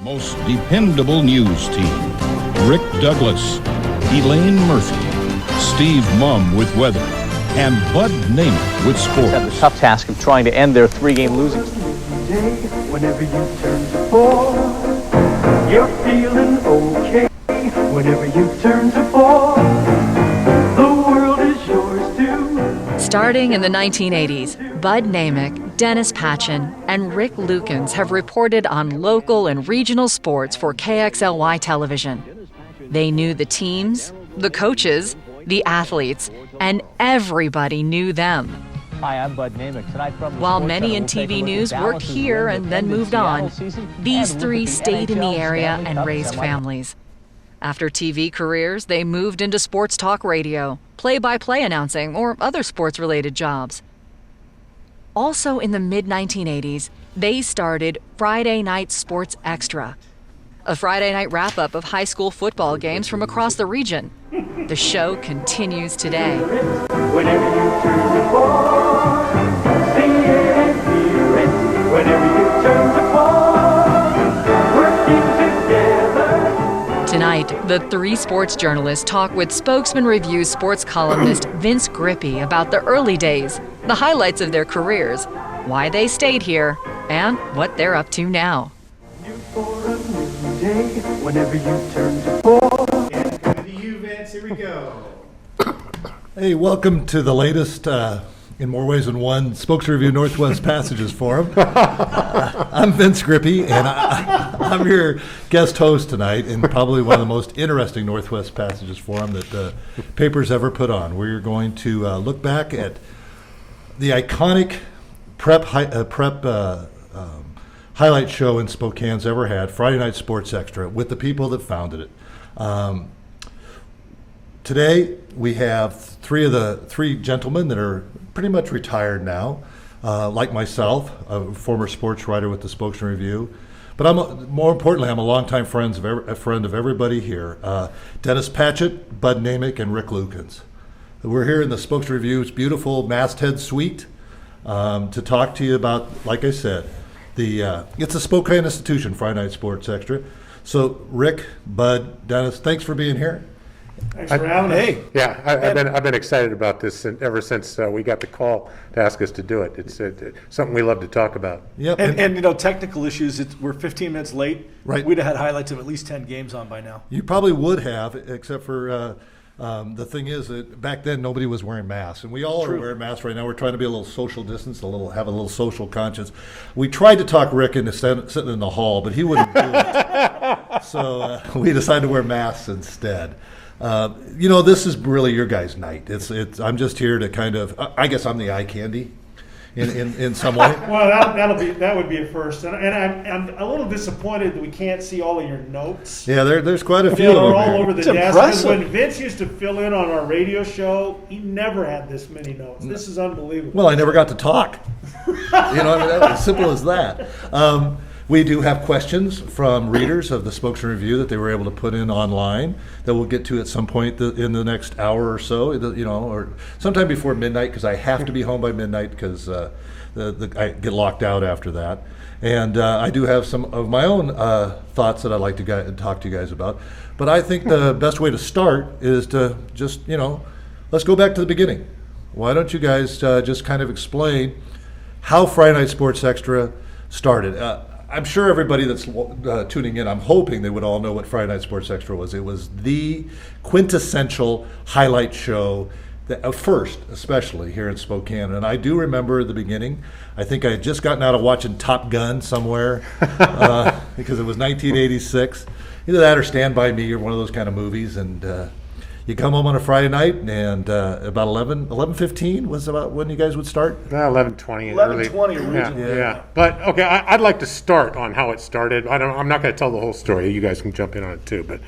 Most dependable news team. Rick Douglas, Elaine Murphy, Steve Mumm with weather, and Bud Nameck with sports. Had the tough task of trying to end their three-game losing. Whenever you turn to ball, you're feeling okay. Whenever you turn to ball, the world is yours too. Starting in the 1980s, Bud Nameck, Dennis Patchin, and Rick Lukens have reported on local and regional sports for KXLY television. They knew the teams, the coaches, the athletes, and everybody knew them. Hi, I'm Bud Nameck. Tonight from While many in TV news worked here and then moved on, these three stayed in the area and raised families. After TV careers, they moved into sports talk radio, play-by-play announcing, or other sports-related jobs. Also in the mid-1980s, they started Friday Night Sports Extra, a Friday night wrap-up of high school football games from across the region. The show continues today. Whenever you turn to ball, sing it and hear it. Whenever you turn to ball, working together. Tonight, the three sports journalists talk with Spokesman-Review sports columnist Vince Grippi about the early days, the highlights of their careers, why they stayed here, and what they're up to now. For a new day, whenever you turn to ball. And coming to you, Vince. Here we go. Hey, welcome to the latest, in more ways than one, Spokesman-Review Northwest Passages Forum. I'm Vince Grippi, and I'm your guest host tonight in probably one of the most interesting Northwest Passages Forum that the paper's ever put on. We're going to look back at the iconic prep highlight show in Spokane's ever had, Friday Night Sports Extra, with the people that founded it. Today, we have three gentlemen that are pretty much retired now, like myself, a former sports writer with the Spokesman-Review. But more importantly, I'm a longtime friend of everybody here. Dennis Patchin, Bud Nameck, and Rick Lukens. We're here in the Spokesman-Review's beautiful masthead suite to talk to you about, like I said, it's a Spokane institution, Friday Night Sports Extra. So, Rick, Bud, Dennis, thanks for being here. Thanks for having us. Hey, yeah, I've been excited about this ever since we got the call to ask us to do it. It's something we love to talk about. Yep. And you know, technical issues, we're 15 minutes late. Right. We'd have had highlights of at least 10 games on by now. You probably would have, except for the thing is that back then nobody was wearing masks, and we all are wearing masks right now. We're trying to be a little social distance, have a little social conscience. We tried to talk Rick into sitting in the hall, but he wouldn't do it. So we decided to wear masks instead. This is really your guys' night. I'm just here to kind of, I guess I'm the eye candy in some way. Well, that would be a first, and I'm a little disappointed that we can't see all of your notes. Yeah, there's quite a few. They're all over the desk. Impressive. When Vince used to fill in on our radio show, he never had this many notes. This is unbelievable. Well, I never got to talk. As simple as that. We do have questions from readers of the Spokesman-Review that they were able to put in online that we'll get to at some point in the next hour or so, or sometime before midnight, because I have to be home by midnight because I get locked out after that. And I do have some of my own thoughts that I'd like to talk to you guys about. But I think the best way to start is to just, let's go back to the beginning. Why don't you guys just kind of explain how Friday Night Sports Extra started? I'm sure everybody that's tuning in, I'm hoping they would all know what Friday Night Sports Extra was. It was the quintessential highlight show, first especially here in Spokane. And I do remember the beginning. I think I had just gotten out of watching Top Gun somewhere because it was 1986. Either that or Stand By Me or one of those kind of movies. And you come home on a Friday night, and about 11:15 was about when you guys would start? 11:20. 11:20 originally. Yeah. But, okay, I'd like to start on how it started. I'm not going to tell the whole story. You guys can jump in on it, too. But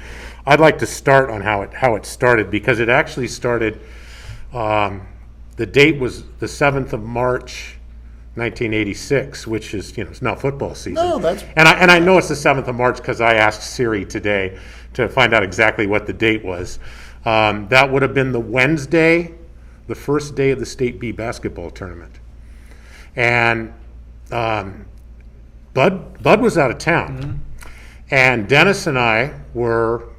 I'd like to start on how it started, because it actually started, the date was the 7th of March, 1986, which is, it's not football season. No, that's... And I know it's the 7th of March because I asked Siri today to find out exactly what the date was. That would have been the Wednesday, the first day of the State B basketball tournament. And Bud was out of town. And Dennis and I were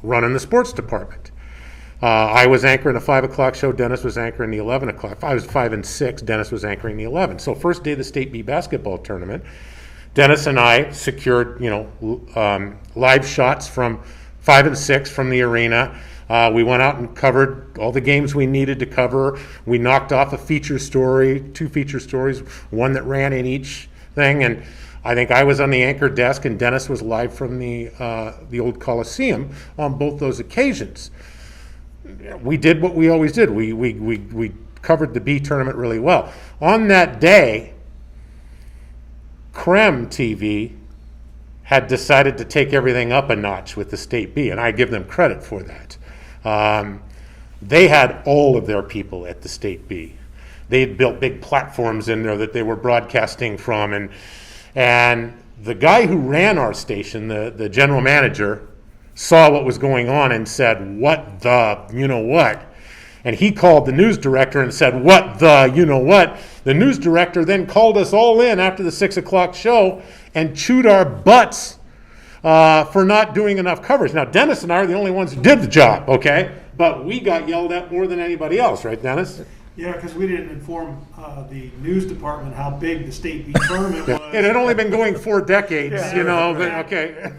running the sports department. I was anchoring the 5 o'clock show. Dennis was anchoring the 11 o'clock. I was 5 and 6. Dennis was anchoring the 11. So first day of the State B basketball tournament, Dennis and I secured, live shots from 5 and 6 from the arena. We went out and covered all the games we needed to cover. We knocked off a feature story, 2 feature stories, one that ran in each thing. And I think I was on the anchor desk and Dennis was live from the old Coliseum on both those occasions. We did what we always did. We covered the B tournament really well. On that day, KXLY-TV had decided to take everything up a notch with the State B, and I give them credit for that. They had all of their people at the State B. They had built big platforms in there that they were broadcasting from, and the guy who ran our station, the general manager, saw what was going on and said, "What the you-know-what?" And he called the news director and said, "What the you-know-what?" The news director then called us all in after the 6 o'clock show and chewed our butts for not doing enough coverage. Now, Dennis and I are the only ones who did the job, okay? But we got yelled at more than anybody else, right, Dennis? Yeah, because we didn't inform the news department how big the State B tournament was. It had only been going 4 decades, but okay.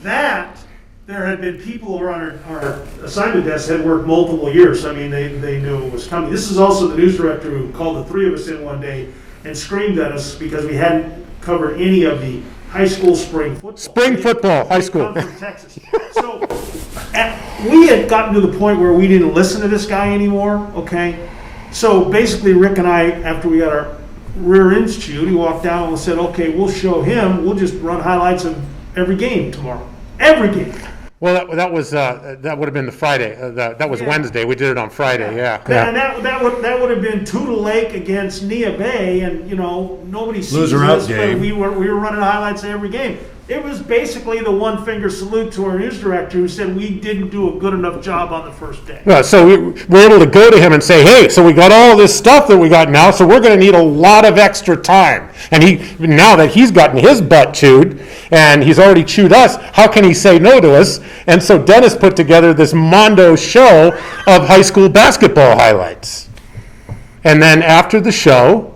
That there had been people around our assignment desk had worked multiple years. I mean, they knew it was coming. This is also the news director who called the 3 of us in one day and screamed at us because we hadn't covered any of the high school spring football. Spring football, high school. Come from Texas. So we had gotten to the point where we didn't listen to this guy anymore, okay? So basically, Rick and I, after we got our rear ends chewed, he walked down and said, "Okay, we'll show him. We'll just run highlights of every game tomorrow. Every game." Well, that would have been the Friday. That was Wednesday. We did it on Friday. Yeah. And that would have been Tootle Lake against Nia Bay, and nobody sees Loser out this, game. but we were running highlights of every game. It was basically the one finger salute to our news director who said we didn't do a good enough job on the first day. So we were able to go to him and say, "Hey, so we got all this stuff that we got now, so we're going to need a lot of extra time." And now that he's gotten his butt chewed and he's already chewed us, how can he say no to us? And so Dennis put together this Mondo show of high school basketball highlights. And then after the show,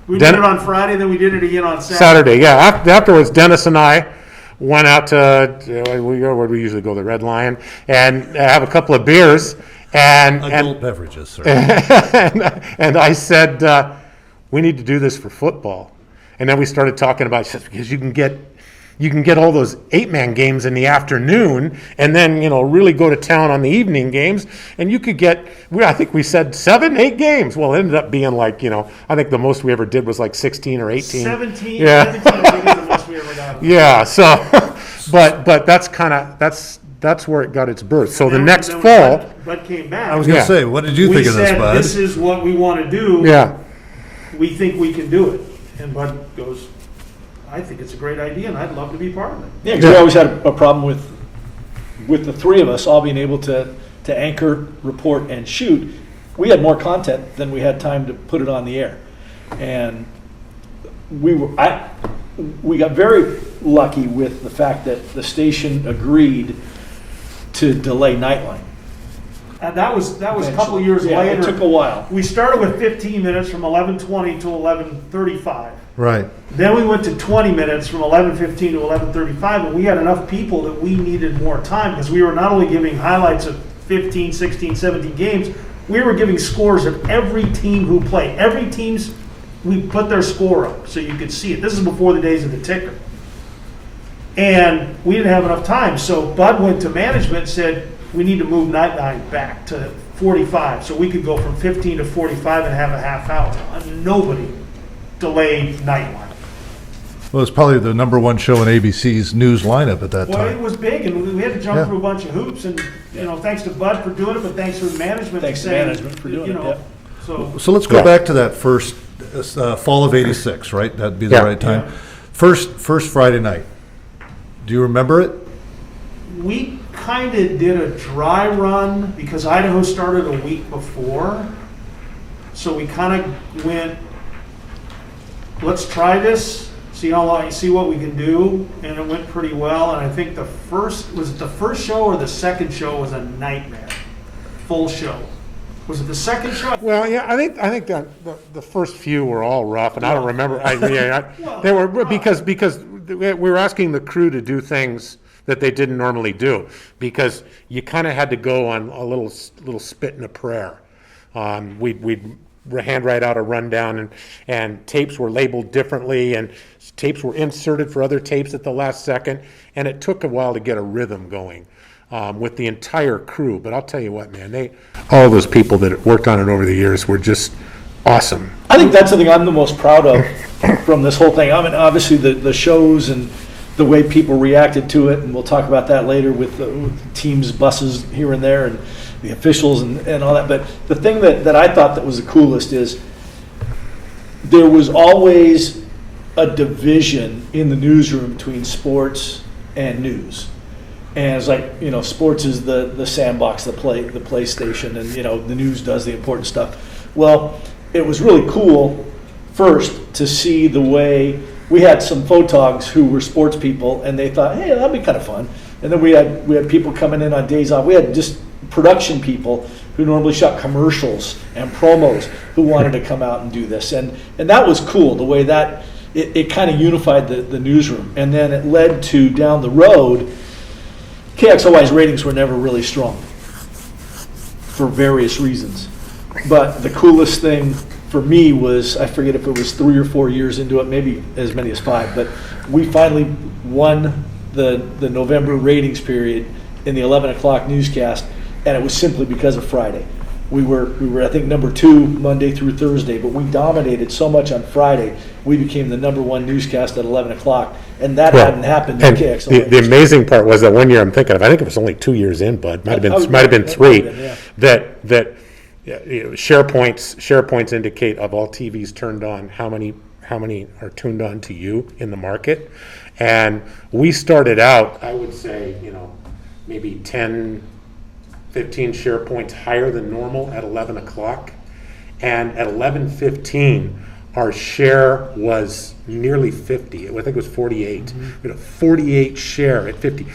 We did it on Friday, then we did it again on Saturday. Saturday, yeah. Afterwards, Dennis and I went out to where we usually go, the Red Lion, and have a couple of beers. Adult beverages, sir. and I said, we need to do this for football. And then we started talking about because you can get all those 8-man games in the afternoon, and then really go to town on the evening games, and you could get. I think we said 7, 8 games. Well, it ended up being like I think the most we ever did was like 16 or 18. 17. Yeah. 17 was the most we ever got. Yeah. So, but that's where it got its birth. So the next then fall, Bud came back. I was going to say, what did you think of this, Bud? This is what we want to do. yeah. We think we can do it. And Bud goes, "I think it's a great idea, and I'd love to be part of it." Yeah, because we always had a problem with the 3 of us all being able to anchor, report, and shoot. We had more content than we had time to put it on the air, and we got very lucky with the fact that the station agreed to delay Nightline. And that was a couple of years later. It took a while. We started with 15 minutes from 11:20 to 11:35. Right. Then we went to 20 minutes from 11:15 to 11:35, and we had enough people that we needed more time because we were not only giving highlights of 15, 16, 17 games, we were giving scores of every team who played. Every team's, we put their score up so you could see it. This is before the days of the ticker. And we didn't have enough time, so Bud went to management and said, we need to move Nightline back to 45 so we could go from 15 to 45 and have a half hour. And nobody delayed Nightline. Well, it's probably the #1 show in ABC's news lineup at that Well, time. it was big, and we had to jump Yeah. through a bunch of hoops, and thanks to Bud for doing it, but thanks to management. Thanks to saying, management for doing it, yeah. So let's go back to that first fall of '86, right? That'd be the Yeah. right time. First Friday night. Do you remember it? We kind of did a dry run because Idaho started a week before. So we kind of went, let's try this. see what we can do, and it went pretty well. And I think the first show or the second show was a nightmare. Full show. Was it the second show? Well, yeah, I think that the first few were all rough, and I don't remember. They were because we were asking the crew to do things that they didn't normally do, because you kind of had to go on a little spit and a prayer. We'd handwrite out a rundown, and tapes were labeled differently, and tapes were inserted for other tapes at the last second, and it took a while to get a rhythm going with the entire crew. But I'll tell you what, man, all those people that worked on it over the years were just awesome. I think that's something I'm the most proud of from this whole thing. I mean, obviously the shows and the way people reacted to it, and we'll talk about that later with the teams' buses here and there and the officials and all that. But the thing that I thought that was the coolest is there was always a division in the newsroom between sports and news. And it's like, sports is the sandbox, the PlayStation, and, the news does the important stuff. Well, it was really cool, first, to see the way we had some photogs who were sports people, and they thought, hey, that'd be kind of fun. And then we had people coming in on days off. We had just production people who normally shot commercials and promos who wanted to come out and do this. And that was cool, the way that it kind of unified the newsroom. And then it led to, down the road, KXLY's ratings were never really strong for various reasons. But the coolest thing for me was, I forget if it was 3 or 4 years into it, maybe as many as 5, but we finally won the November ratings period in the 11 o'clock newscast, and it was simply because of Friday. We were I think number 2 Monday through Thursday, but we dominated so much on Friday, we became the number 1 newscast at 11 o'clock, and that hadn't happened in KXLY. The amazing part was that one year, I'm thinking of, I think it was only 2 years in, Bud, might have been 3, that SharePoints indicate of all TVs turned on, how many are tuned on to you in the market. And we started out, I would say, maybe 10, 15 SharePoints higher than normal at 11 o'clock. And at 11:15, our share was nearly 50. I think it was 48. Mm-hmm. We had a 48 share at 50.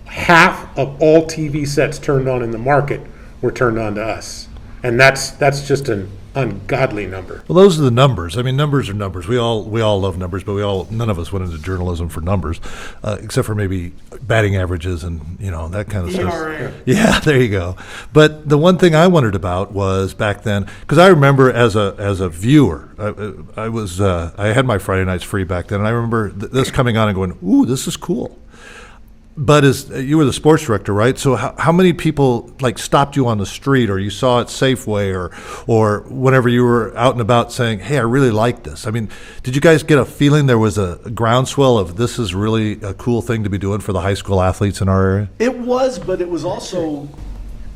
Half of all TV sets turned on in the market were turned on to us. And that's just an ungodly number. Well, those are the numbers. I mean, numbers are numbers. We all love numbers, but none of us went into journalism for numbers, except for maybe batting averages and that kind of stuff. Yeah, there you go. But the one thing I wondered about was back then, because I remember as a viewer, I had my Friday nights free back then, and I remember this coming on and going, "Ooh, this is cool." But as you were the sports director, right? So how many people stopped you on the street, or you saw at Safeway, or whenever you were out and about saying, "Hey, I really like this"? I mean, did you guys get a feeling there was a groundswell of this is really a cool thing to be doing for the high school athletes in our area? It was, but it was also,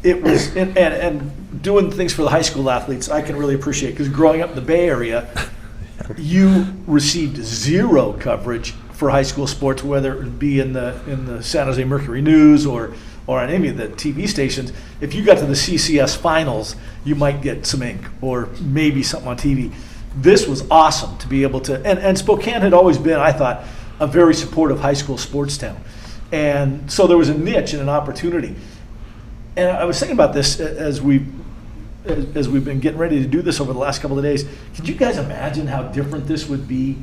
and doing things for the high school athletes, I can really appreciate, because growing up in the Bay Area, you received zero coverage for high school sports, whether it be in the San Jose Mercury News or on any of the TV stations. If you got to the CCS finals, you might get some ink or maybe something on TV. This was awesome to be able to, and Spokane had always been, I thought, a very supportive high school sports town. And so there was a niche and an opportunity. And I was thinking about this as we've been getting ready to do this over the last couple of days. Could you guys imagine how different this would be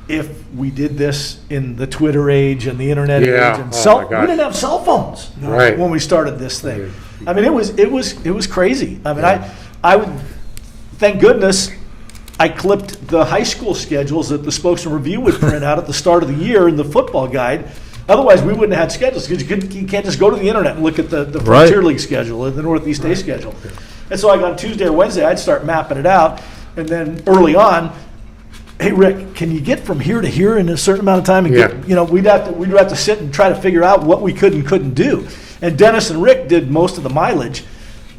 if we did this in the Twitter age and the internet age? And we didn't have cell phones when we started this thing. I mean, it was crazy. I mean, I would, thank goodness, I clipped the high school schedules that the Spokesman-Review would print out at the start of the year in the football guide. Otherwise, we wouldn't have had schedules, because you can't just go to the internet and look at the Frontier League schedule or the Northeast A schedule. And so on Tuesday or Wednesday, I'd start mapping it out, and then early on, hey Rick, can you get from here to here in a certain amount of time? And we'd have to sit and try to figure out what we could and couldn't do. And Dennis and Rick did most of the mileage,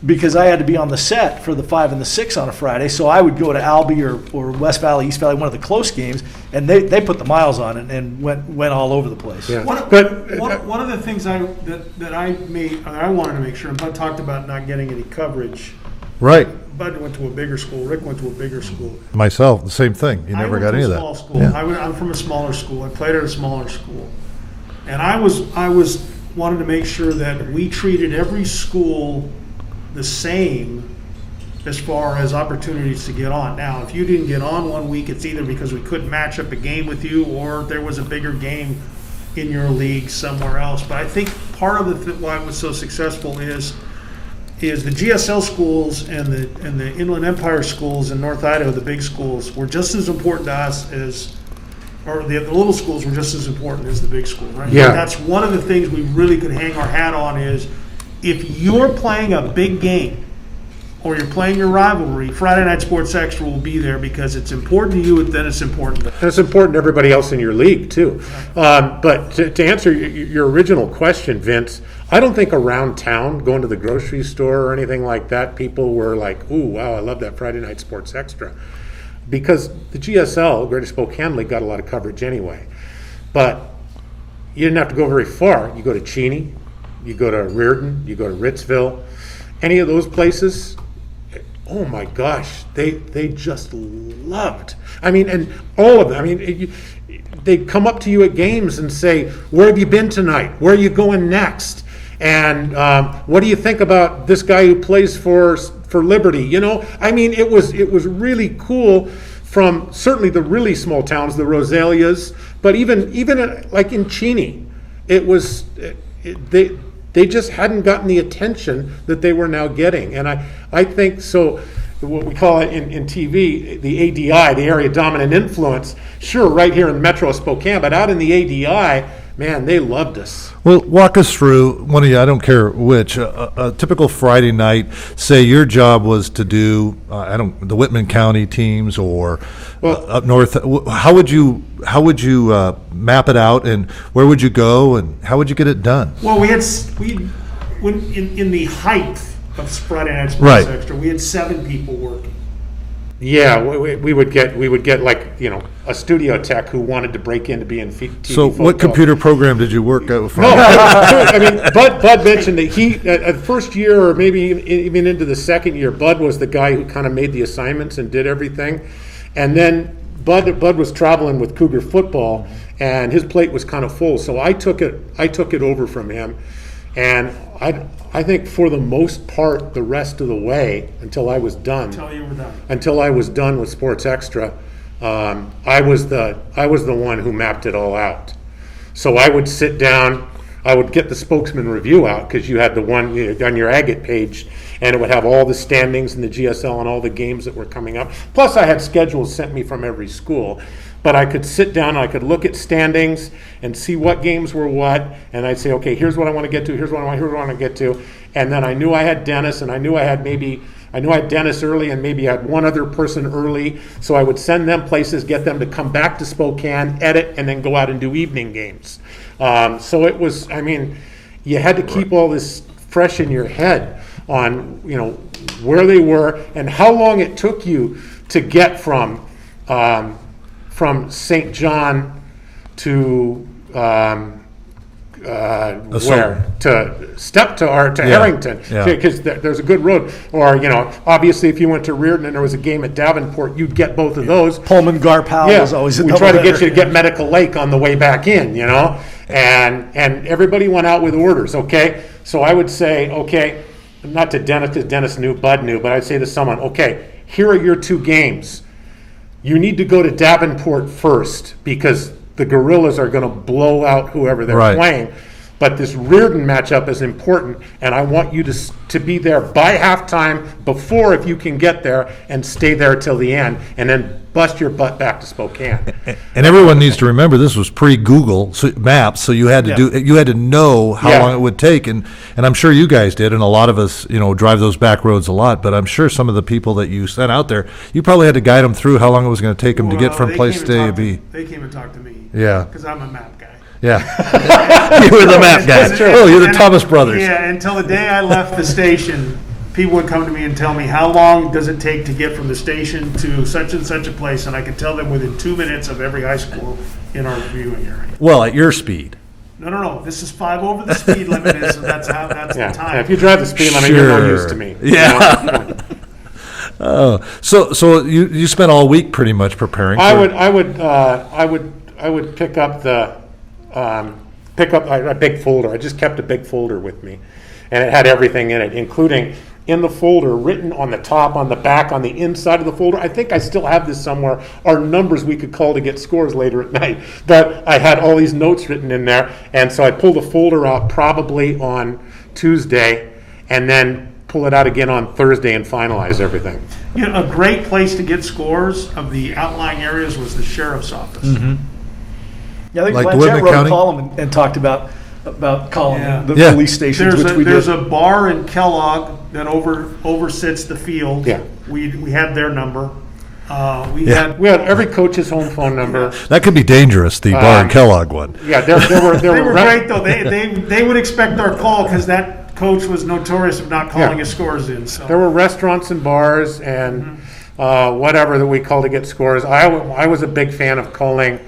because I had to be on the set for the 5 and the 6 on a Friday. So I would go to Albee or West Valley, East Valley, one of the close games, and they put the miles on it and went all over the place. Yeah. One of the things I wanted to make sure, and Bud talked about not getting any coverage. Right. Bud went to a bigger school. Rick went to a bigger school. Myself, the same thing. You never got any of that. I went to a small school. Yeah. I'm from a smaller school. I played at a smaller school, and I wanted to make sure that we treated every school the same as far as opportunities to get on. Now, if you didn't get on one week, it's either because we couldn't match up a game with you, or there was a bigger game in your league somewhere else. But I think part of why it was so successful is the GSL schools and the Inland Empire schools in North Idaho, the big schools, were just as important to us as, or the little schools were just as important as the big school, right? Yeah. And that's one of the things we really could hang our hat on is, if you're playing a big game or you're playing your rivalry, Friday Night Sports Extra will be there because it's important to you, and then it's important to us. And it's important to everybody else in your league, too. But to answer your original question, Vince, I don't think around town, going to the grocery store or anything like that, people were like, ooh, wow, I love that Friday Night Sports Extra. Because the GSL, Greater Spokane League, got a lot of coverage anyway. But you didn't have to go very far. You go to Cheney, you go to Reardon, you go to Ritzville, any of those places, oh my gosh, they just loved. I mean, and all of them. I mean, they'd come up to you at games and say, where have you been tonight? Where are you going next? And what do you think about this guy who plays for Liberty? You know, I mean, it was really cool from certainly the really small towns, the Rosalias, but even like in Cheney, it was they just hadn't gotten the attention that they were now getting. And I think so. What we call it in TV, the ADI, the area dominant influence, sure, right here in Metro Spokane, but out in the ADI, man, they loved us. Well, walk us through one of you, I don't care which, a typical Friday night. Say your job was to do, the Whitman County teams or up north. How would you map it out, and where would you go, and how would you get it done? Well, when in the height of Friday Night Sports Extra, we had 7 people working. Yeah, we would get like, you know, a studio tech who wanted to break into being TV. So what computer program did you work out from? No, I mean, Bud mentioned that he, at first year or maybe even into the second year, Bud was the guy who kind of made the assignments and did everything. And then Bud was traveling with Cougar football, and his plate was kind of full. So I took it over from him, and I think for the most part, the rest of the way until I was done. Until you were done. Until I was done with Sports Extra, I was the one who mapped it all out. So I would sit down, I would get the Spokesman-Review out, because you had the one on your agate page, and it would have all the standings in the GSL and all the games that were coming up. Plus I had schedules sent me from every school. But I could sit down, I could look at standings and see what games were what, and I'd say, okay, here's what I want to get to, here's what I want to get to. And then I knew I had Dennis, and I knew I had Dennis early, and maybe I had one other person early. So I would send them places, get them to come back to Spokane, edit, and then go out and do evening games. So it was, I mean, you had to keep all this fresh in your head on, you know, where they were and how long it took you to get from St. John to where? To Steptoe or to Harrington, because there's a good road. Or, you know, obviously if you went to Reardon and there was a game at Davenport, you'd get both of those. Pullman Garpal was always a we try to get you to get Medical Lake on the way back in, you know, and everybody went out with orders. Okay, so I would say, okay, not to Dennis, because Dennis knew, Bud knew, but I'd say to someone, okay, here are your 2 games. You need to go to Davenport first, because the Gorillas are going to blow out whoever they're playing. But this Reardon matchup is important, and I want you to be there by halftime before, if you can get there, and stay there till the end, and then bust your butt back to Spokane. And everyone needs to remember this was pre-Google Maps, so you had to know how long it would take, and I'm sure you guys did, and a lot of us, you know, drive those back roads a lot. But I'm sure some of the people that you sent out there, you probably had to guide them through how long it was going to take them to get from place A to B. They came and talked to me. Yeah, because I'm a map guy. Yeah, you were the map guy. Oh, you're the Thomas brothers. Yeah, until the day I left the station, people would come to me and tell me, how long does it take to get from the station to such and such a place, and I could tell them within 2 minutes of every high school in our viewing area. Well, at your speed. No. This is 5 over the speed limit is, so that's the time. If you drive the speed limit, you're no use to me. Yeah. So you spent all week pretty much preparing. I would pick up a big folder. I just kept a big folder with me, and it had everything in it, including in the folder, written on the top, on the back, on the inside of the folder. I think I still have this somewhere, are numbers we could call to get scores later at night. But I had all these notes written in there, and so I pulled the folder out probably on Tuesday, and then pull it out again on Thursday and finalize everything. You know, a great place to get scores of the outlying areas was the sheriff's office. Mm-hmm. Yeah, I think Like Blanchett DeWitt wrote County? a column and talked about calling the Yeah. police stations, which we did. There's a bar in Kellogg that oversits the field. Yeah. We had their number. We Yeah. had We had every coach's home phone number. That could be dangerous, the Bar and Kellogg one. Yeah, there were they were great though. They would expect our call because that coach was notorious of not calling his scores in. So There were restaurants and bars and whatever that we called to get scores. I was a big fan of calling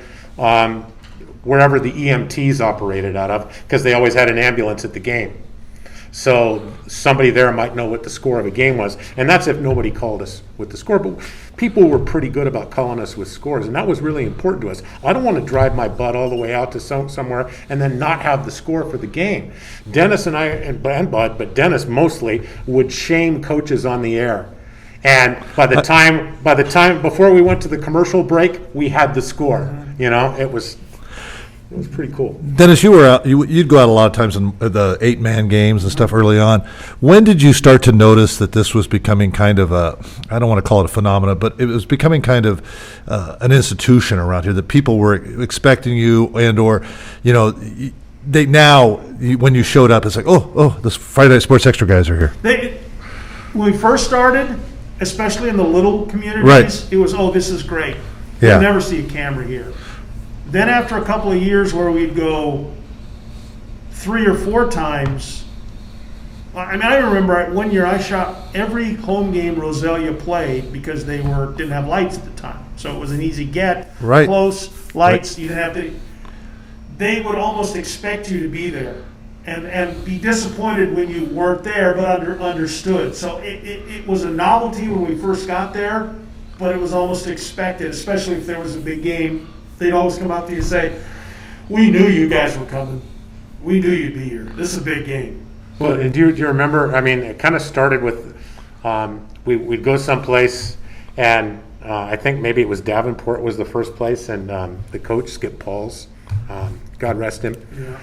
wherever the EMTs operated out of, because they always had an ambulance at the game. So somebody there might know what the score of a game was, and that's if nobody called us with the score. But people were pretty good about calling us with scores, and that was really important to us. I don't want to drive my butt all the way out to somewhere and then not have the score for the game. Dennis and I, and Bud, but Dennis mostly, would shame coaches on the air. And by the time before we went to the commercial break, we had the score. You know, it was pretty cool. Dennis, you were out. You'd go out a lot of times in the 8-man games and stuff early on. When did you start to notice that this was becoming kind of I don't want to call it a phenomenon, but it was becoming kind of an institution around here, that people were expecting you, and or, you know, when you showed up, it's like, oh, this Friday Night Sports Extra guys are here. When we first started, especially in the little communities, Right. it was, this is great. Yeah. You'll never see a camera here. Then after a couple of years where we'd go 3 or 4 times, I remember one year I shot every home game Roselia played because they didn't have lights at the time. So it was an easy get, Right. close, lights, you didn't have to. They would almost expect you to be there and be disappointed when you weren't there, but understood. So it was a novelty when we first got there, but it was almost expected, especially if there was a big game. They'd always come up to you and say, "We knew you guys were coming. We knew you'd be here. This is a big game." Well, and do you remember? I mean, it kind of started with we'd go someplace, and I think maybe it was Davenport was the first place, and the coach Skip Pauls, God rest him. Yeah.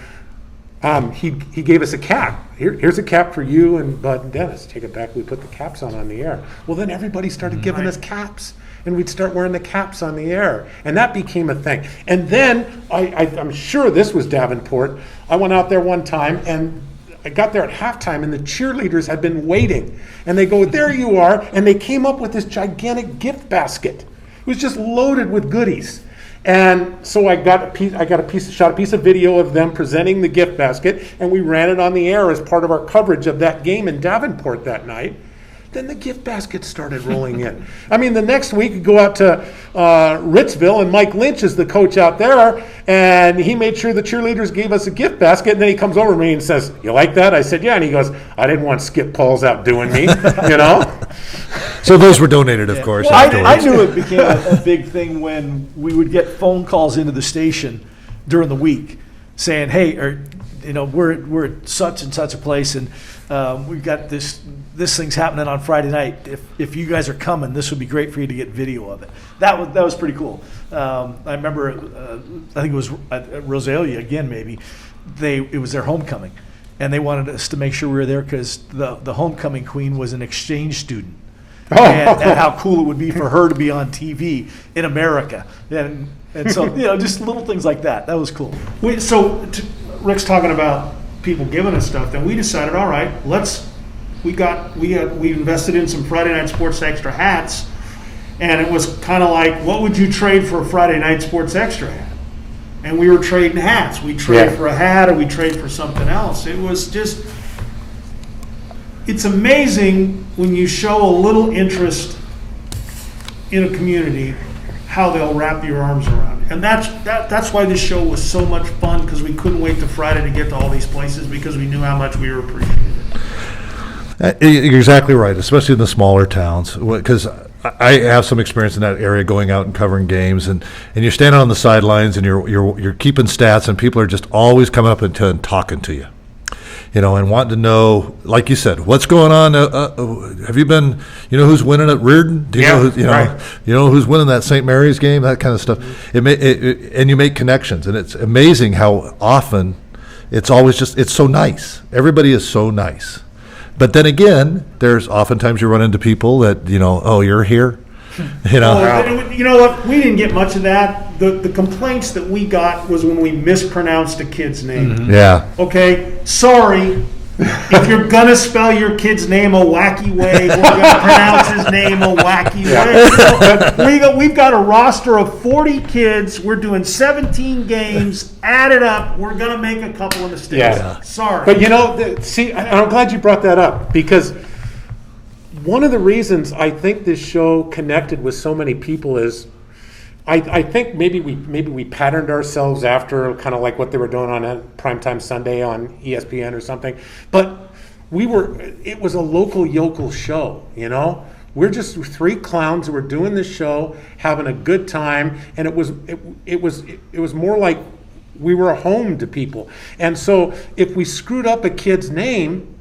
He gave us a cap. Here's a cap for you and Bud and Dennis. Take it back. We put the caps on the air. Well, then everybody started giving us caps, and we'd start wearing the caps on the air, and that became a thing. And then I'm sure this was Davenport. I went out there one time, and I got there at halftime, and the cheerleaders had been waiting, and they go, "There you are," and they came up with this gigantic gift basket. It was just loaded with goodies. And so shot a piece of video of them presenting the gift basket, and we ran it on the air as part of our coverage of that game in Davenport that night. Then the gift baskets started rolling in. I mean, the next week we go out to Ritzville, and Mike Lynch is the coach out there, and he made sure the cheerleaders gave us a gift basket, and then he comes over to me and says, "You like that?" I said, "Yeah," and he goes, "I didn't want Skip Pauls outdoing me," you know? So those were dononated, of course. Well, I afterwards. knew it became a big thing when we would get phone calls into the station during the week saying, "Hey, we're at such and such a place, and we've got this thing's happening on Friday night. If you guys are coming, this would be great for you to get video of it." That was pretty cool. I remember, I think it was at Roselia again, maybe. It was their homecoming, and they wanted us to make sure we were there because the homecoming queen was an exchange student. And how cool it would be for her to be on TV in America, and so just little things like that. That was cool. Rick's talking about people giving us stuff. Then we decided, all right, we invested in some Friday Night Sports Extra hats, and it was kind of like, what would you trade for a Friday Night Sports Extra hat? And we were trading hats. We trade for a hat, or we trade for something else. It was just. It's amazing when you show a little interest in a community, how they'll wrap your arms around it. And that's why this show was so much fun, because we couldn't wait to Friday to get to all these places, because we knew how much we were appreciated. You're exactly right, especially in the smaller towns, because I have some experience in that area, going out and covering games, and you're standing on the sidelines and you're keeping stats, and people are just always coming up and talking to you, and wanting to know, like you said, what's going on. Have you been, who's winning at Reardon? Do you know who, right. Who's winning that St. Mary's game? That kind of stuff. And you make connections, and it's amazing how often it's always it's so nice. Everybody is so nice. But then again, there's oftentimes you run into people that, oh, you're here. You know what? We didn't get much of that. The complaints that we got was when we mispronounced a kid's name. Mm-hmm. Yeah. Okay, sorry. If you're going to spell your kid's name a wacky way, we're going to pronounce his name a wacky way. We've got a roster of 40 kids. We're doing 17 games. Add it up. We're going to make a couple of mistakes. Yeah. Sorry. But, see, I'm glad you brought that up, because one of the reasons I think this show connected with so many people is I think maybe we patterned ourselves after kind of like what they were doing on Primetime Sunday on ESPN or something. But it was a local yokel show, We're just three clowns who were doing this show, having a good time, and it was more like we were home to people. And so if we screwed up a kid's name,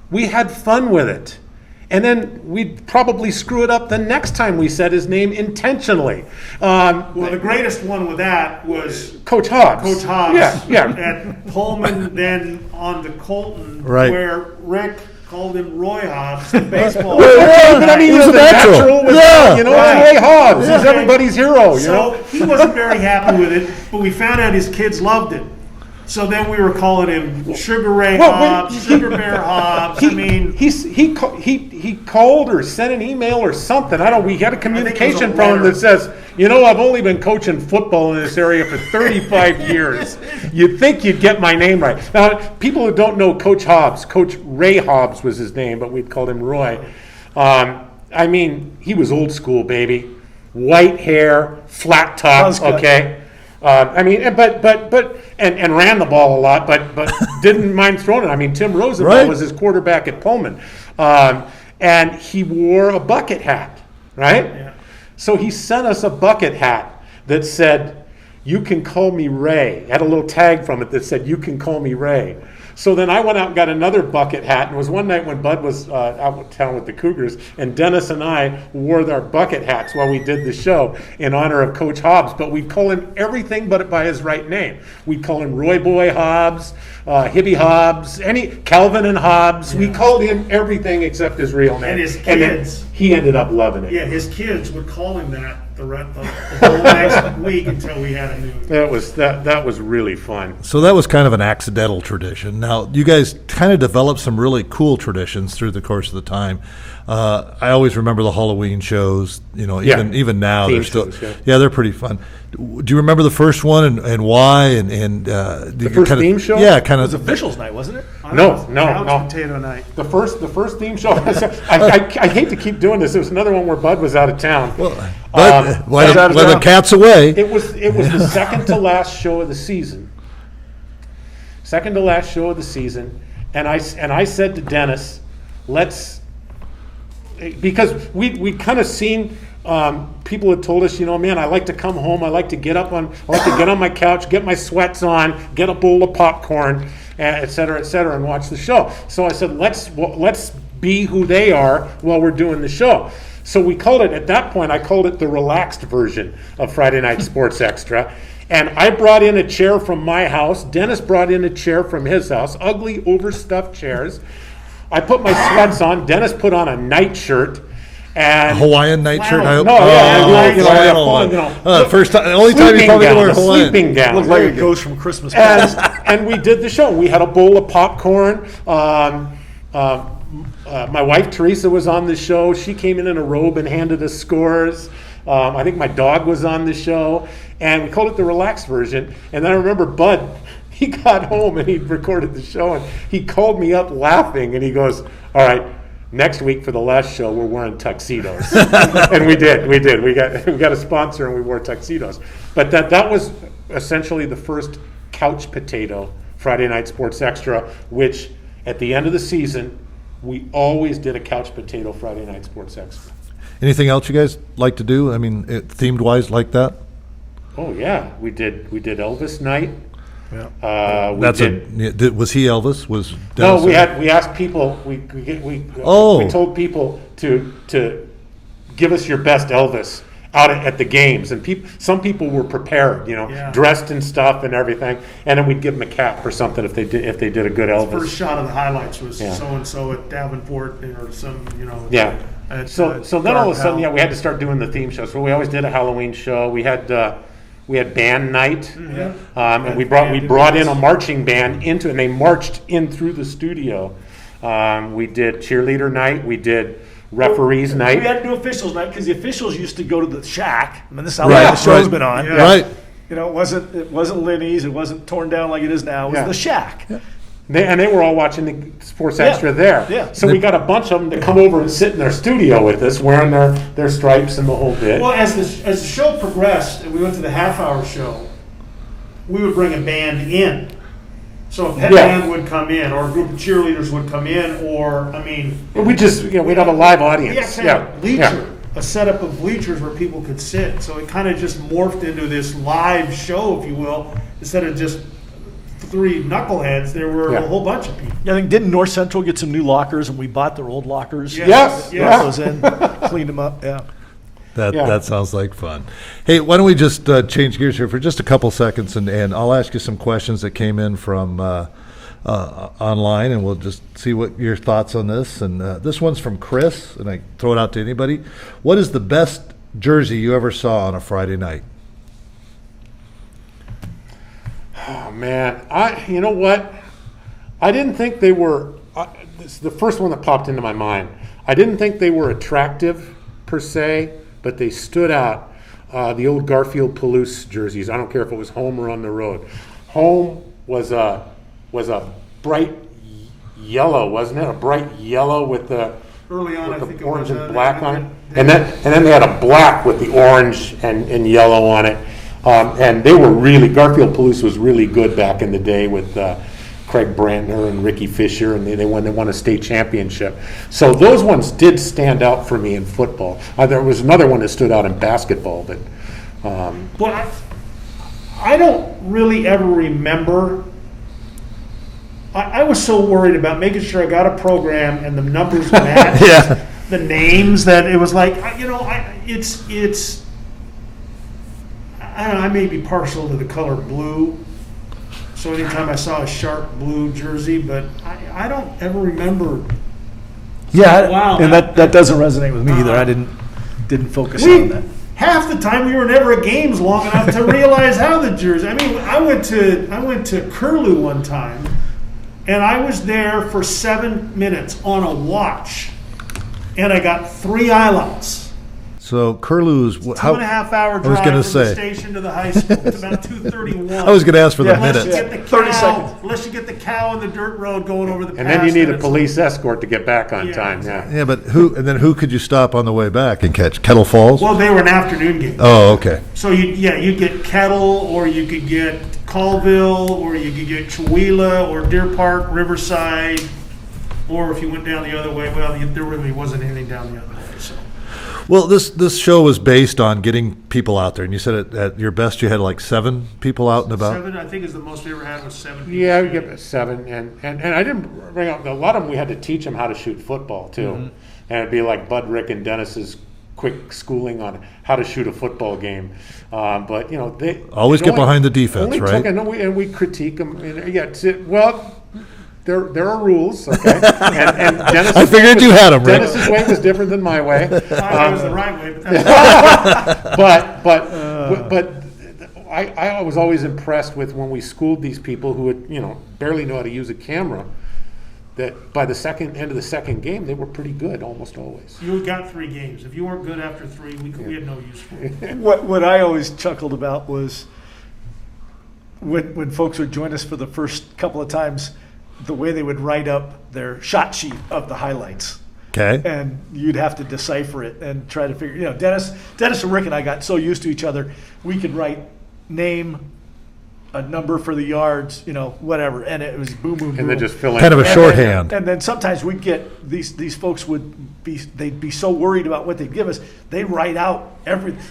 we had fun with it. And then we'd probably screw it up the next time we said his name intentionally. The greatest one with that was Coach Hobbs. Coach Hobbs. Yeah. At Pullman, then on to Colton, right, where Rick called him Roy Hobbs in baseball. But I mean, he was the natural. Roy Hobbs. He's everybody's hero. So he wasn't very happy with it, but we found out his kids loved it. So then we were calling him Sugar Ray Hobbs, Sugar Bear Hobbs. He called or sent an email or something. We had a communication from him that says, I've only been coaching football in this area for 35 years. You'd think you'd get my name right. Now, people who don't know Coach Hobbs, Coach Ray Hobbs was his name, but we'd called him Roy. He was old school, baby. White hair, flat top, okay? And ran the ball a lot, but didn't mind throwing it. Tim Rosenthal was his quarterback at Pullman, and he wore a bucket hat, right? Yeah. So he sent us a bucket hat that said, "You can call me Ray." It had a little tag from it that said, "You can call me Ray." So then I went out and got another bucket hat, and it was one night when Bud was out in town with the Cougars, and Dennis and I wore our bucket hats while we did the show in honor of Coach Hobbs, but we'd call him everything but by his right name. We'd call him Roy Boy Hobbs, Hibby Hobbs, Calvin and Hobbs. Yeah. We called him everything except his real name. And his kids. And he ended up loving it. Yeah, his kids would call him that the whole next week until we had a new. That was really fun. So that was kind of an accidental tradition. Now, you guys kind of developed some really cool traditions through the course of the time. I always remember the Halloween shows. Even now they're still they're pretty fun. Do you remember the first one and why? The first theme show? Yeah, kind of. It was officials night, wasn't it? No. Potato night. The first theme show. I hate to keep doing this. There was another one where Bud was out of town. Well, the cat's away. It was the second to last show of the season. Second to last show of the season, and I said to Dennis, because we kind of seen. People had told us, man, I like to come home. I like to get on my couch, get my sweats on, get a bowl of popcorn, et cetera, and watch the show. So I said, let's be who they are while we're doing the show. So we called it, at that point, I called it the relaxed version of Friday Night Sports Extra. And I brought in a chair from my house. Dennis brought in a chair from his house, ugly, overstuffed chairs. I put my sweats on. Dennis put on a nightshirt. And Hawaiian nightshirt. First time, the only time you probably wear Hawaiian. Sleeping gown. Looked like it goes from Christmas past. And we did the show. We had a bowl of popcorn. My wife Teresa was on the show. She came in a robe and handed us scores. I think my dog was on the show, and we called it the relaxed version. And then I remember Bud. He got home and he recorded the show, and he called me up laughing, and he goes, "All right. Next week for the last show, we're wearing tuxedos." And we did. We got a sponsor and we wore tuxedos. But that was essentially the first couch potato Friday Night Sports Extra, which at the end of the season we always did a couch potato Friday night sports extra. Anything else you guys like to do? I mean, themed wise like that? Oh yeah, we did Elvis night. Yeah. Was he Elvis? Was No, Dennis we asked people. We told people to give us your best Elvis out at the games, and some people were prepared, dressed in stuff and everything, and then we'd give them a cap or something if they did a good Elvis. The first shot of the highlights was so and so at Davenport or some Yeah. So then all of a sudden, we had to start doing the theme shows. So we always did a Halloween show. We had band night, and we brought in a marching band and they marched in through the studio. We did cheerleader night. We did referees night. We had to do officials night because the officials used to go to the shack. I mean, this is how long the show's been on. Yeah. Right. It wasn't Lenny's. It wasn't torn down like it is now. It was the shack. Yeah. They were all watching the sports extra there. Yeah. So we got a bunch of them to come over and sit in their studio with us, wearing their stripes and the whole bit. Well, as the show progressed and we went to the half-hour show, we would bring a band in. So if a band would come in, or a group of cheerleaders would come in, we'd have a live audience. A setup of bleachers where people could sit. So it kind of just morphed into this live show, if you will, instead of just 3 knuckleheads. There were a whole bunch of people. Yeah, I think didn't North Central get some new lockers, and we bought their old lockers? Yes. Brought those in, cleaned them up. Yeah. That sounds like fun. Hey, why don't we just change gears here for just a couple seconds, and I'll ask you some questions that came in from online, and we'll just see what your thoughts on this. And this one's from Chris, and I throw it out to anybody. What is the best jersey you ever saw on a Friday night? Oh man, you know what? I didn't think they were. This is the first one that popped into my mind. I didn't think they were attractive per se, but they stood out. The old Garfield Palouse jerseys. I don't care if it was home or on the road. Home was a bright yellow, wasn't it? A bright yellow with the early on, I think orange it was and black on it, and then they had a black with the orange and yellow on it. And they were really, Garfield Palouse was really good back in the day with Craig Brantner and Ricky Fisher, and they won a state championship. So those ones did stand out for me in football. There was another one that stood out in basketball, but well, I don't really ever remember. I was so worried about making sure I got a program and the numbers matched the names that it was like, it's. I don't know, I may be partial to the color blue, so anytime I saw a sharp blue jersey, but I don't ever remember. Yeah, wow, and that doesn't resonate with me either. I didn't focus on that. Half the time we were never at games long enough to realize how the jersey. I mean, I went to Curlew one time, and I was there for 7 minutes on a watch, and I got 3 eyelets. So Curlew's 2.5 hour drive from the station to the high school. It's about 2:31. I was going to ask for the minutes. 30 seconds. Unless you get the cow on the dirt road going over the pass. And then you need a police escort to get back on time. Yeah, but who could you stop on the way back and catch? Kettle Falls? Well, they were an afternoon game. Oh, okay. So you'd get Kettle, or you could get Colville, or you could get Chewelah, or Deer Park, Riverside, or if you went down the other way, well, there really wasn't anything down the other way. So. Well, this show was based on getting people out there, and you said at your best you had like 7 people out and about. 7, I think, is the most we ever had was 7 people. Yeah, we get 7, and I didn't bring up a lot of them. We had to teach them how to shoot football too, and it'd be like Bud, Rick, and Dennis's quick schooling on how to shoot a football game. But they always get behind the defense, right? And we critique them. There are rules, okay? And Dennis, I figured you had them, Rick. Dennis's way was different than my way. Mine was the right way, but that's but I was always impressed with when we schooled these people who would barely know how to use a camera. That by the end of the second game, they were pretty good almost always. You got 3 games. If you weren't good after 3, we had no use for you. What I always chuckled about was when folks would join us for the first couple of times, the way they would write up their shot sheet of the highlights. Okay. And you'd have to decipher it and try to figure, Dennis and Rick and I got so used to each other, we could write name, a number for the yards, whatever, and it was boom, boom, boom. And then just fill in. Kind of a shorthand. And then sometimes we'd get, these folks they'd be so worried about what they'd give us, they write out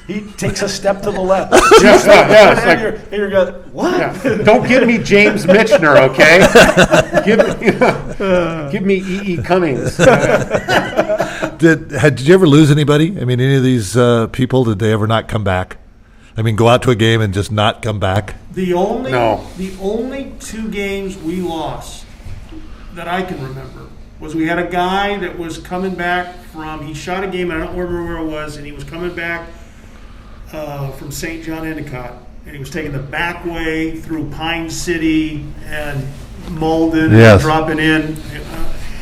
he takes a step to the left. And you're going, what? Yeah. Don't give me James Michener, okay? Give me E.E. Cummings. Did you ever lose anybody? I mean, any of these people, did they ever not come back? I mean, go out to a game and just not come back? The only No. 2 games we lost that I can remember was we had a guy that was coming back he shot a game, I don't remember where it was, and he was coming back from St. John Endicott, and he was taking the back way through Pine City and Malden, Yes. dropping in,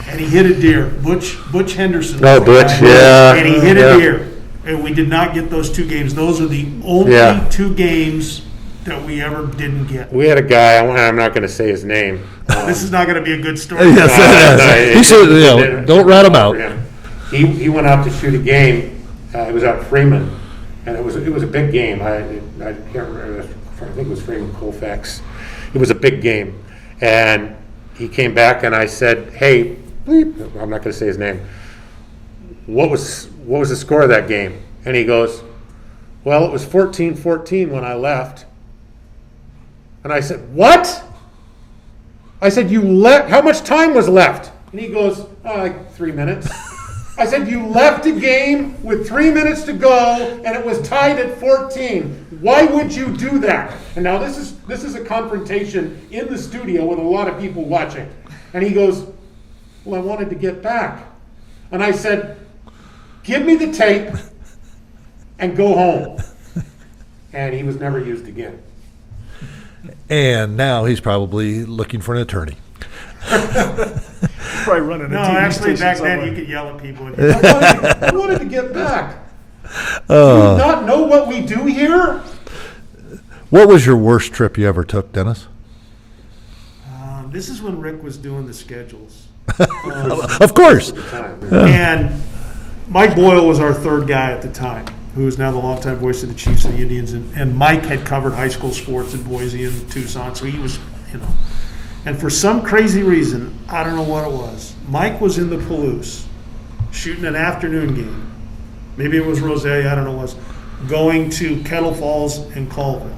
and he hit a deer. Butch Henderson. Oh, Butch, yeah. And he hit a deer. And we did not get those 2 games. Those are the only 2 games that we ever didn't get. We had a guy, I'm not going to say his name. This is not going to be a good story. Yes, he should, don't rat him out. He went out to shoot a game. It was at Freeman, and it was a big game. I can't remember. I think it was Freeman Colfax. It was a big game, and he came back, and I said, "Hey, bleep," I'm not going to say his name. What was the score of that game? And he goes, "Well, it was 14-14 when I left." And I said, "What?" I said, "You left? How much time was left?" And he goes, "Like 3 minutes." I said, "You left a game with 3 minutes to go, and it was tied at 14. Why would you do that?" And now this is a confrontation in the studio with a lot of people watching. And he goes, "Well, I wanted to get back." And I said, "Give me the tape and go home." And he was never used again. And now he's probably looking for an attorney. Probably running a No, TV actually, station back somewhere. then you could yell at people. I wanted to get back. Do you not know what we do here? What was your worst trip you ever took, Dennis? This is when Rick was doing the schedules. Of course. And Mike Boyle was our 3rd guy at the time, who is now the longtime voice of the Chiefs and the Indians. And Mike had covered high school sports in Boise and Tucson, so he was, And for some crazy reason, I don't know what it was, Mike was in the Palouse shooting an afternoon game. Maybe it was Roselia, I don't know what it was, going to Kettle Falls and Colville.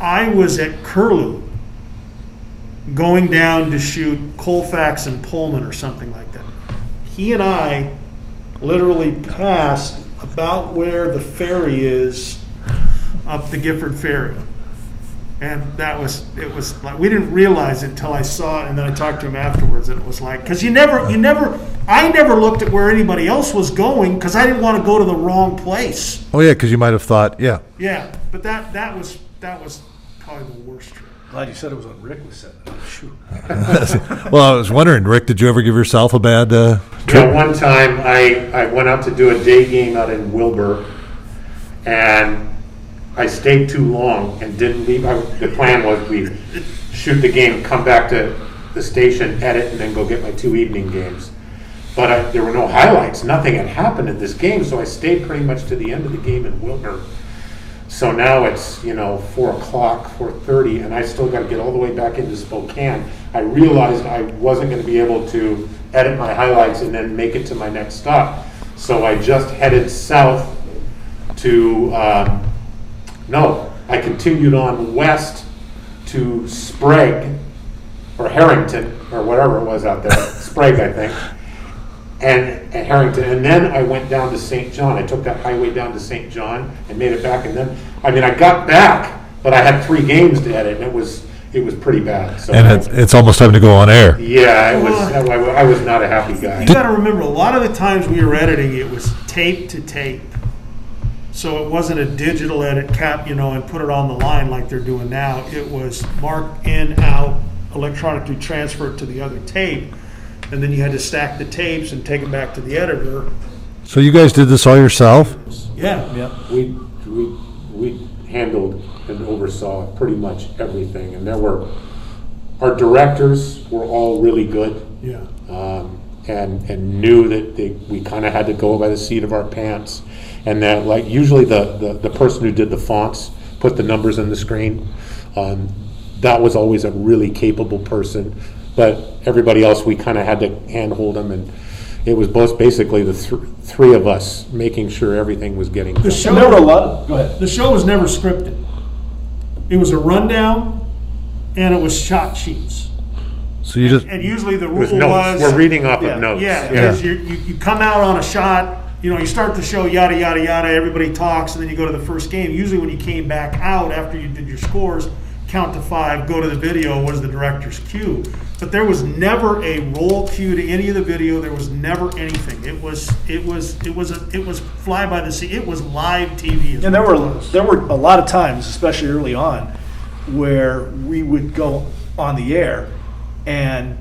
I was at Curlew going down to shoot Colfax and Pullman or something like that. He and I literally passed about where the ferry is up the Gifford Ferry. And it was like, we didn't realize it until I saw it, and then I talked to him afterwards, and it was like, because I never looked at where anybody else was going, because I didn't want to go to the wrong place. Oh, yeah, because you might have thought, yeah. Yeah, but that was probably the worst trip. Glad you said it was when Rick was setting it up. Shoot. Well, I was wondering, Rick, did you ever give yourself a bad trip? Yeah, one time I went out to do a day game out in Wilbur, and I stayed too long and didn't leave. The plan was we shoot the game, come back to the station, edit, and then go get my 2 evening games. But there were no highlights. Nothing had happened in this game, so I stayed pretty much to the end of the game in Wilbur. So now it's 4 o'clock, 4:30, and I still got to get all the way back into Spokane. I realized I wasn't going to be able to edit my highlights and then make it to my next stop. So I just headed south to, I continued on west to Sprague, or Harrington, or whatever it was out there, Sprague, I think, and Harrington, and then I went down to St. John. I took that highway down to St. John and made it back, and then, I got back, but I had 3 games to edit, and it was pretty bad. So And it's almost time to go on air. yeah, I was not a happy guy. You got to remember, a lot of the times we were editing, it was tape to tape. So it wasn't a digital edit cap, and put it on the line like they're doing now. It was mark in, out, electronically transferred to the other tape, and then you had to stack the tapes and take them back to the editor. So you guys did this all yourself? Yeah. We handled and oversaw pretty much everything, and our directors were all really good. Yeah. And knew that we kind of had to go by the seat of our pants, and that usually the person who did the fonts put the numbers on the screen. That was always a really capable person, but everybody else, we kind of had to handhold them, and it was both basically the three of us making sure everything was getting done. And there were a lot. Go ahead. The show was never scripted. It was a rundown, and it was shot sheets. So you just And usually the It rule was notes. We're reading off of notes. Yeah, because you come out on a shot, you start the show, yada, yada, yada, everybody talks, and then you go to the first game. Usually when you came back out after you did your scores, count to 5, go to the video, was the director's cue. But there was never a roll cue to any of the video. There was never anything. It was fly by the seat. It was live TV. And there were a lot of times, especially early on, where we would go on the air, and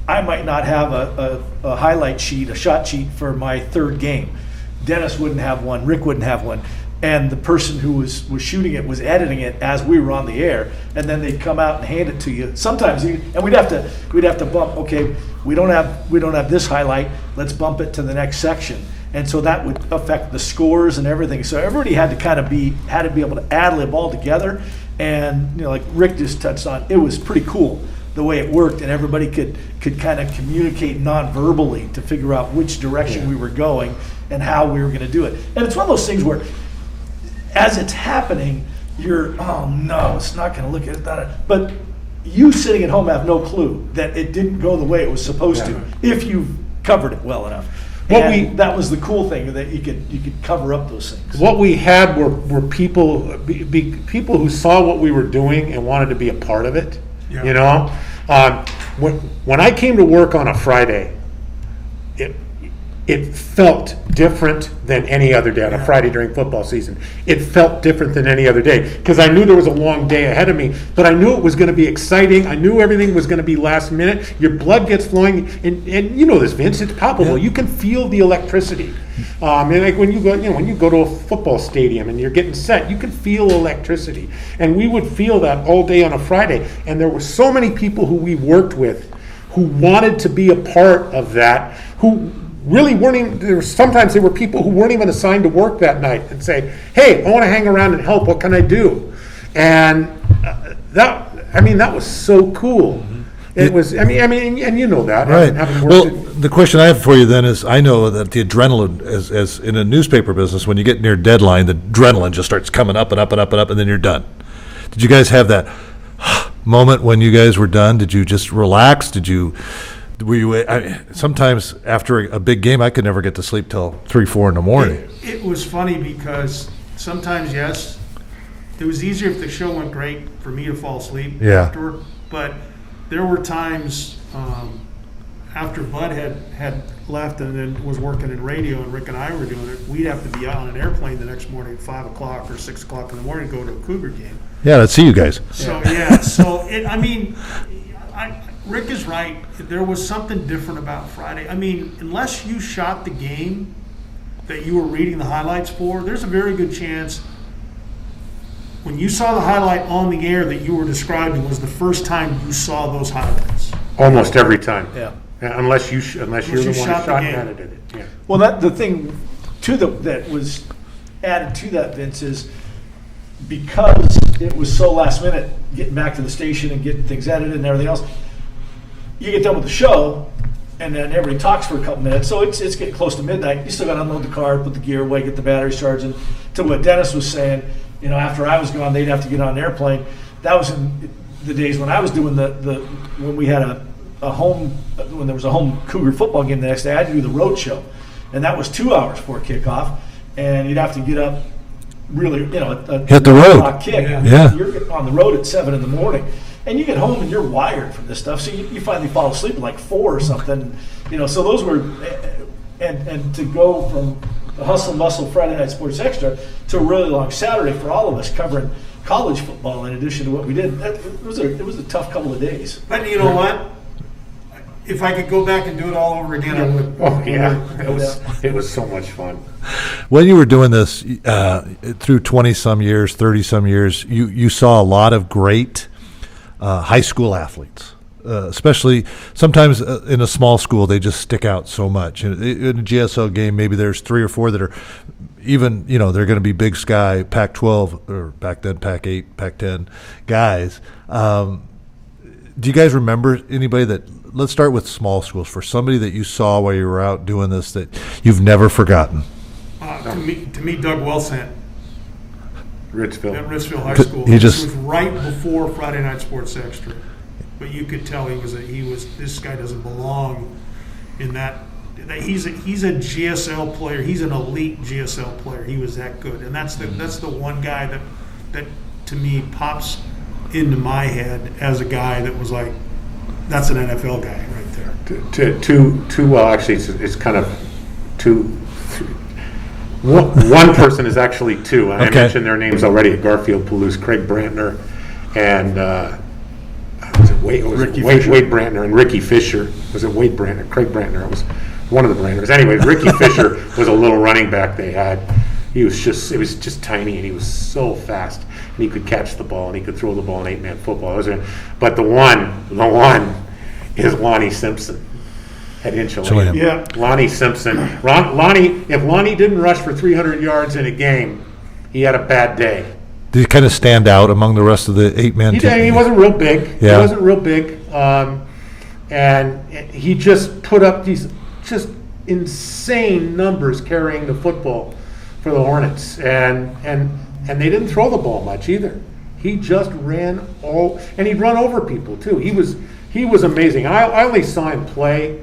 I might not have a highlight sheet, a shot sheet for my third game. Dennis wouldn't have one. Rick wouldn't have one. And the person who was shooting it was editing it as we were on the air, and then they'd come out and hand it to you. Sometimes and we'd have to bump. Okay, we don't have this highlight. Let's bump it to the next section, and so that would affect the scores and everything. So everybody had to be able to ad-lib all together, and like Rick just touched on, it was pretty cool the way it worked, and everybody could kind of communicate non-verbally to figure out which direction we were going and how we were going to do it. And it's one of those things where, as it's happening, you're, oh no, it's not going to look at that. But you sitting at home have no clue that it didn't go the way it was supposed to, if you covered it well enough. That was the cool thing, that you could cover up those things. What we had were people people who saw what we were doing and wanted to be a part of it. Yeah. When I came to work on a Friday, it felt different than any other day on a Friday during football season. It felt different than any other day because I knew there was a long day ahead of me, but I knew it was going to be exciting. I knew everything was going to be last minute. Your blood gets flowing, and you know this, Vince. It's palpable. You can feel the electricity. And like when you go to a football stadium and you're getting set, you can feel electricity. And we would feel that all day on a Friday. And there were so many people who we worked with who wanted to be a part of that, who really weren't even, sometimes there were people who weren't even assigned to work that night and say, hey, I want to hang around and help, what can I do? And that was so cool. It was, and you know that. Right. Well, the question I have for you then is, I know that the adrenaline, as in a newspaper business, when you get near deadline, the adrenaline just starts coming up and up and up and up, and then you're done. Did you guys have that moment when you guys were done? Did you just relax? Sometimes after a big game, I could never get to sleep till 3, 4 in the morning. It was funny because sometimes, yes, it was easier if the show went great for me to fall asleep afterward. But there were times after Bud had left and then was working in radio, and Rick and I were doing it, we'd have to be out on an airplane the next morning at 5 o'clock or 6 o'clock in the morning to go to a Cougar game. Yeah, let's see you guys. So Rick is right. There was something different about Friday. Unless you shot the game that you were reading the highlights for, there's a very good chance when you saw the highlight on the air that you were describing was the first time you saw those highlights. Almost every time. Yeah. Unless you're the one who shot and edited it. Yeah. Well, the thing too that was added to that, Vince, is because it was so last minute, getting back to the station and getting things edited and everything else. You get done with the show, and then everybody talks for a couple minutes. So it's getting close to midnight. You still got to unload the car, put the gear away, get the batteries charged. And to what Dennis was saying, after I was gone, they'd have to get on an airplane. That was in the days when I was doing when we had when there was a home Cougar football game the next day. I had to do the road show, and that was 2 hours before kickoff. And you'd have to get up really, hit the road. Kick. Yeah. You're on the road at 7 in the morning. And you get home and you're wired for this stuff, so you finally fall asleep at like 4 or something, So those were, and to go from the hustle and bustle Friday Night Sports Extra to a really long Saturday for all of us covering college football in addition to what we did, it was a tough couple of days. But you know what? If I could go back and do it all over again, I would. Oh yeah, it was so much fun. When you were doing this through 20-some years, 30-some years, you saw a lot of great high school athletes, especially sometimes in a small school, they just stick out so much. In a GSL game, maybe there's 3 or 4 that are even, they're going to be Big Sky, Pac-12, or back then Pac-8, Pac-10 guys. Do you guys remember anybody that, let's start with small schools, for somebody that you saw while you were out doing this that you've never forgotten? To me, Doug Wellsant Richville. at Richville High School. He This just- was right before Friday Night Sports Extra. But you could tell this guy doesn't belong in that. He's a GSL player. He's an elite GSL player. He was that good, and that's the one guy that to me pops into my head as a guy that was like, that's an NFL guy right there. Well, actually, it's kind of two. One person is actually two. I mentioned their names already at Garfield Palouse, Craig Brantner, and Wade Brantner and Ricky Fisher. Was it Wade Brantner? Craig Brantner. It was one of the Brantners. Anyway, Ricky Fisher was a little running back they had. It was just tiny, and he was so fast, and he could catch the ball, and he could throw the ball in 8-man football. But the one is Lonnie Simpson at Inchland. Yeah. Lonnie Simpson. If Lonnie didn't rush for 300 yards in a game, he had a bad day. Did he kind of stand out among the rest of the 8-man team? He wasn't real big. Yeah. He wasn't real big. And he just put up these just insane numbers carrying the football for the Hornets. And they didn't throw the ball much either. He just ran and he'd run over people too. He was amazing. I only saw him play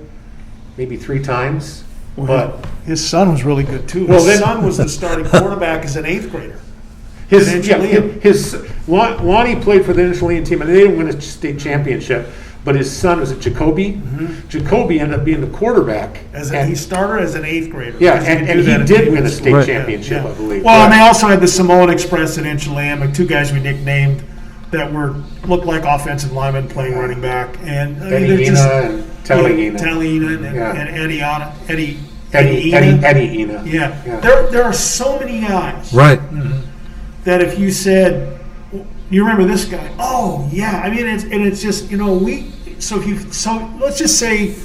maybe 3 times. But His son was really good too. Well, His son was the starting quarterback as an 8th grader. Lonnie played for the Inchland team, and they didn't win a state championship. But his son was Jacoby. Mm-hmm. Jacoby ended up being the quarterback. He started as an 8th grader. Yeah, Because you could and do that he at did the win a state school. championship, Yeah. I believe. Well, and they also had the Samoan Express at Inchland, 2 guys we nicknamed that looked like offensive linemen playing running back, and Eddie Ina and Taliina. and Eddie Ina. Yeah. There are so many guys. Right. That if you said, you remember this guy? Oh yeah. I mean, it's just So let's just say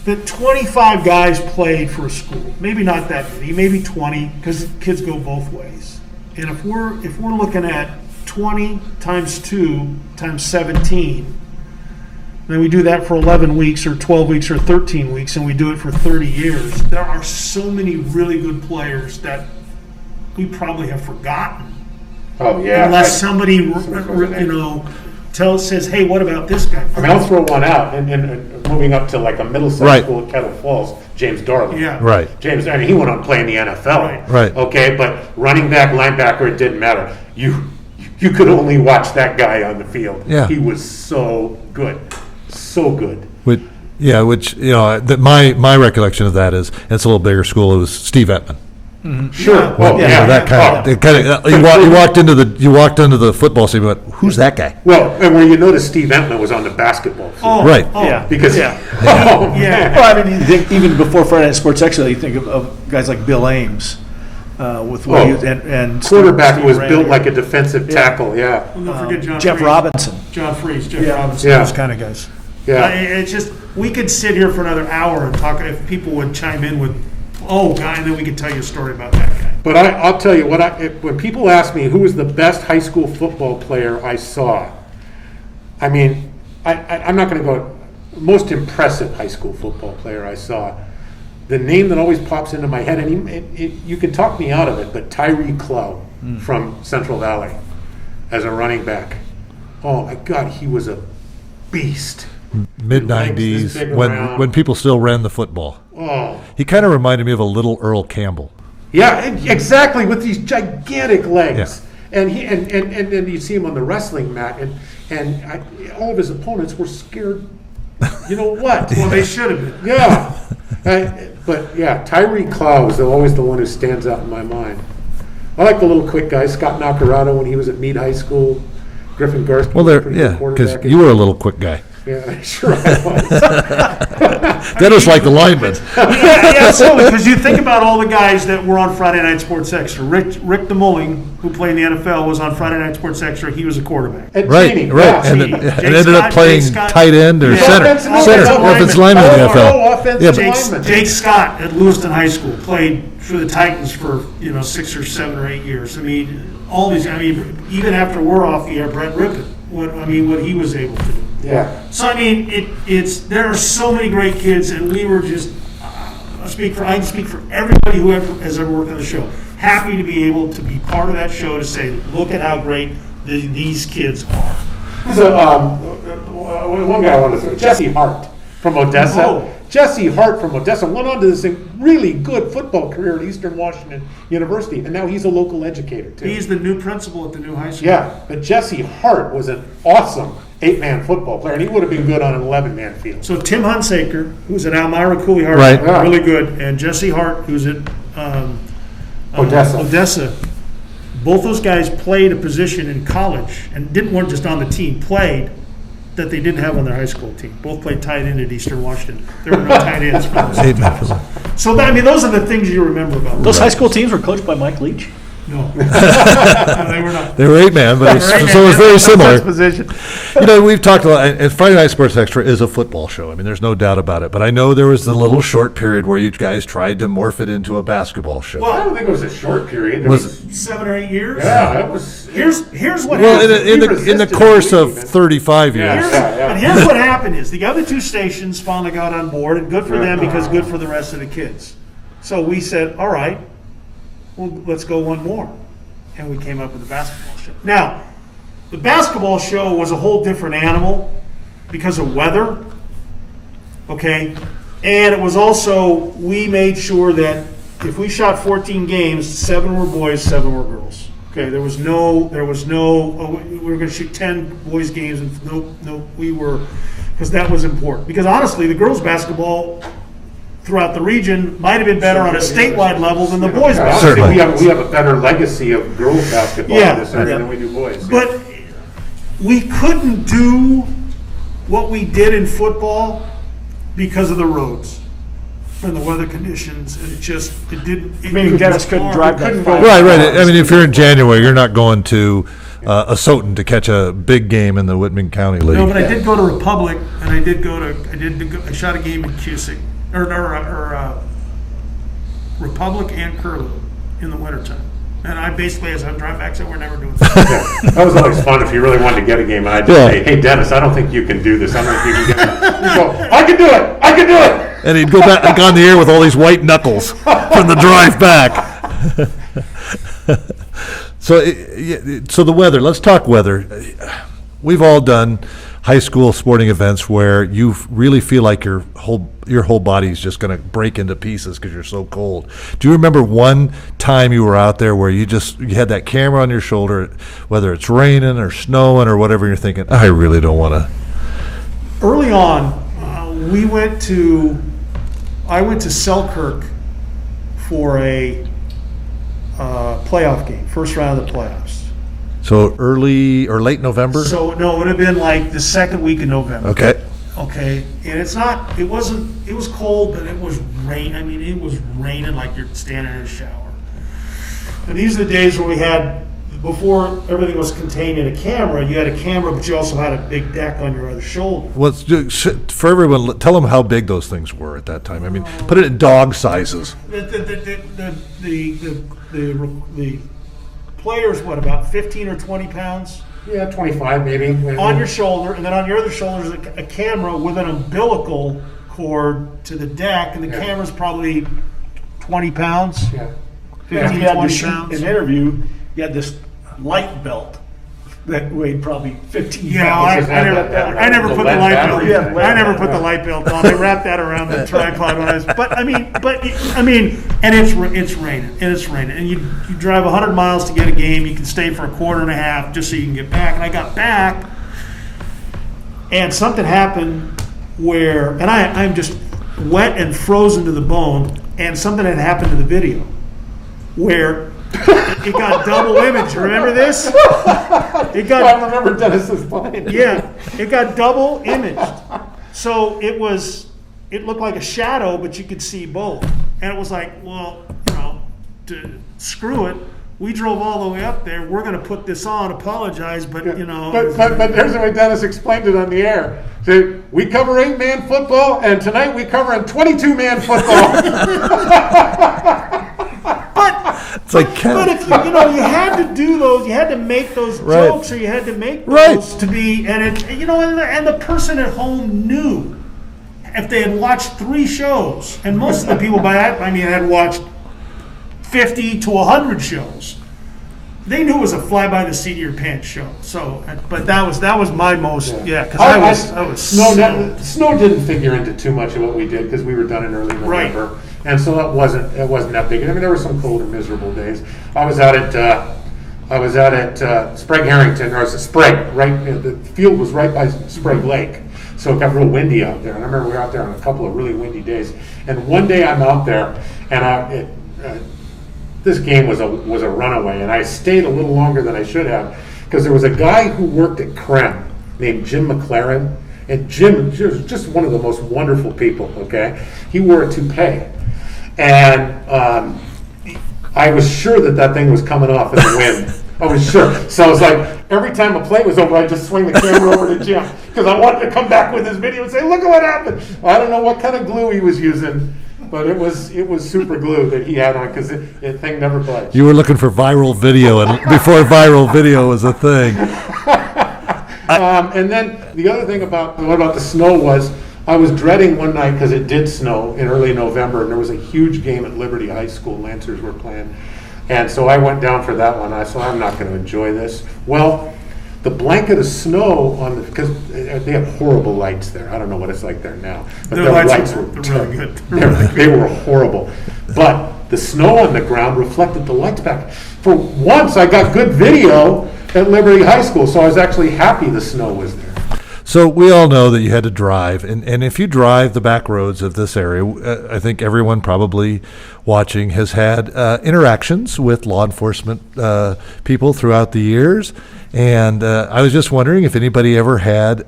that 25 guys played for a school. Maybe not that many. Maybe 20, because kids go both ways. And if we're looking at 20 times 2 times 17, then we do that for 11 weeks or 12 weeks or 13 weeks, and we do it for 30 years. There are so many really good players that we probably have forgotten. Oh yeah. Unless somebody says, hey, what about this guy? I mean, I'll throw one out, and moving up to like a Middlesex school at Kettle Falls, James Darling. Yeah. Right. James, he went on to play in the NFL. Right. Okay, but running back, linebacker, it didn't matter. You could only watch that guy on the field. Yeah. He was so good. So good. Which my recollection of that is, and it's a little bigger school, it was Steve Ettman. Sure. Yeah. Oh, yeah. That kind of, you walked into the football stadium and went, who's that guy? Well, and where you notice Steve Entman was on the basketball field. Right. Yeah. Because Yeah. Well, I mean, you think even before Friday Night Sports Extra, you think of guys like Bill Ames with what and quarterback was Steve built Randy. like a defensive tackle. Yeah. Don't forget John Jeff Freese. Robinson. John Freese, Yeah. Robinson, Yeah. those kind of guys. Yeah. It's just, we could sit here for another hour and talk, if people would chime in with, guy, and then we could tell you a story about that guy. But I'll tell you when people ask me who was the best high school football player I saw, I mean, I'm not going to go most impressive high school football player I saw. The name that always pops into my head, and you can talk me out of it, but Tyree Clough from Central Valley as a running back. Oh my God, he was a beast. Mid-90s, when people still ran the football. Oh. He kind of reminded me of a little Earl Campbell. Yeah, exactly, with these gigantic legs. Yeah. And then you see him on the wrestling mat, and all of his opponents were scared. You know what? Well, they should have been. Yeah. But yeah, Tyree Clough is always the one who stands out in my mind. I like the little quick guys, Scott Nacarado when he was at Meade High School, Griffin Gursky. Well, because you were a little quick guy. Yeah, sure I was. Dennis like the lineman. Yeah, so because you think about all the guys that were on Friday Night Sports Extra. Rick DeMulling, who played in the NFL, was on Friday Night Sports Extra. He was a quarterback. And Right, Cheney, right, yeah. and, Cheney. and Jake ended up Scott, playing Jake Scott. tight end or Yeah. center, Offensive offensive lineman in the lineman. NFL. Oh, offensive Yeah, lineman. Jake Scott at Lewiston High School played for the Titans for 6 or 7 or 8 years. I mean, all these. I mean, even after we're off the air, Brett Rippon. What he was able to do. Yeah. So I mean, there are so many great kids, and we were just. I can speak for everybody who has ever worked on the show. Happy to be able to be part of that show to say, look at how great these kids are. So, one guy I wanted to throw, Jesse Hart from Odessa. Oh. Jesse Hart from Odessa went on to this really good football career at Eastern Washington University, and now he's a local educator, too. He's the new principal at the new high school. Yeah, but Jesse Hart was an awesome 8-man football player, and he would have been good on an 11-man field. So Tim Hunsaker, who's at Elmira Cooley Hart, Right. Yeah. really good, and Jesse Hart, who's at Odessa. Both those guys played a position in college and weren't just on the team, played that they didn't have on their high school team. Both played tight end at Eastern Washington. There were no tight ends for those. 8-man football. So those are the things you remember about Those high school teams were coached by Mike Leach. No. No, they were not. They were 8-man, but so it's very similar. We've talked a lot, and Friday Night Sports Extra is a football show. I mean, there's no doubt about it. But I know there was the little short period where you guys tried to morph it into a basketball show. Well, I don't think it was a short period. It Was 7 or 8 years? Yeah, it was. Here's what Well, happened. in the course of 35 years. Yeah. And here's what happened is the other two stations finally got on board, and good for them because good for the rest of the kids. So we said, all right, well, let's go one more. And we came up with the basketball show. Now, the basketball show was a whole different animal because of weather, okay? And it was also, we made sure that if we shot 14 games, 7 were boys, 7 were girls. Okay, we were going to shoot 10 boys games, and because that was important. Because honestly, the girls' basketball throughout the region might have been better on a statewide level than the boys' basketball. Certainly. We have a better legacy of girls basketball in this area than we do boys. But we couldn't do what we did in football because of the roads and the weather conditions. And it didn't. Dennis couldn't drive that far. Right. I mean, if you're in January, you're not going to Asotin to catch a big game in the Whitman County League. No, but I did go to Republic, and I shot a game in Cusick, or Republic and Curlew in the wintertime. And I basically, as I'm driving back, said, we're never doing that. That was always fun if you really wanted to get a game. And I'd just say, hey, Dennis, I don't think you can do this. I don't think you can get it. You go, I can do it. I can do it. And he'd go back on the air with all these white knuckles from the drive back. So the weather. Let's talk weather. We've all done high school sporting events where you really feel like your whole body is just going to break into pieces because you're so cold. Do you remember one time you were out there where you had that camera on your shoulder, whether it's raining or snowing or whatever, you're thinking, I really don't want to. Early on, I went to Selkirk for a playoff game, first round of the playoffs. So early or late November? So no, it would have been like the second week of November. Okay. Okay, and it was cold, but it was rain. I mean, it was raining like you're standing in a shower. And these are the days where we had, before everything was contained in a camera, you had a camera, but you also had a big deck on your other shoulder. For everyone, tell them how big those things were at that time. I mean, put it in dog sizes. The players, about 15 or 20 pounds? Yeah, 25 maybe. On your shoulder, and then on your other shoulder is a camera with an umbilical cord to the deck, and the camera's probably 20 pounds. Yeah. 15, You had 20 to shoot pounds. an interview, you had this light belt that weighed probably 15 Yeah, pounds. I never put the light belt. Yeah, I never put the light belt on. I wrapped that around the tripod when I was. But I mean, and it's raining, and you drive 100 miles to get a game. You can stay for a quarter and a half just so you can get back. And I got back, and something happened where, and I'm just wet and frozen to the bone, and something had happened to the video where It got double image. Remember this? It got. I remember Dennis was playing. Yeah, it got double imaged. So it looked like a shadow, but you could see both. And it was like, well, screw it. We drove all the way up there. We're going to put this on, apologize, but. But here's the way Dennis explained it on the air. So we cover 8-man football, and tonight we covering 22-man football. It's like, but if you had to do those, you had to make those jokes, or you had to make those to be, and the person at home knew if they had watched 3 shows, and most of the people by that time had watched 50 to 100 shows. They knew it was a fly by the seat of your pants show. So, but that was my most because I was snow didn't figure into too much of what we did because we were done in early November. Right. And so it wasn't that big. I mean, there were some cold and miserable days. I was out at Sprague Harrington, or it was Sprague, right? The field was right by Sprague Lake, so it got real windy out there. And I remember we were out there on a couple of really windy days. And one day I'm out there, and this game was a runaway, and I stayed a little longer than I should have because there was a guy who worked at Krem named Jim McLaren, and Jim was just one of the most wonderful people. Okay, he wore a toupee. And I was sure that thing was coming off in the wind. I was sure. So I was like, every time a play was over, I'd just swing the camera over to Jim because I wanted to come back with his video and say, look at what happened. I don't know what kind of glue he was using, but it was super glue that he had on because the thing never budged. You were looking for viral video, and before viral video was a thing. And then the other thing about the snow was, I was dreading one night because it did snow in early November, and there was a huge game at Liberty High School. Lancers were playing. And so I went down for that one. I said, I'm not going to enjoy this. Well, the blanket of snow because they have horrible lights there. I don't know what it's like there now. But their lights were really good. They were horrible. But the snow on the ground reflected the lights back. For once, I got good video at Liberty High School, so I was actually happy the snow was there. So we all know that you had to drive, and if you drive the back roads of this area, I think everyone probably watching has had interactions with law enforcement people throughout the years, and I was just wondering if anybody ever had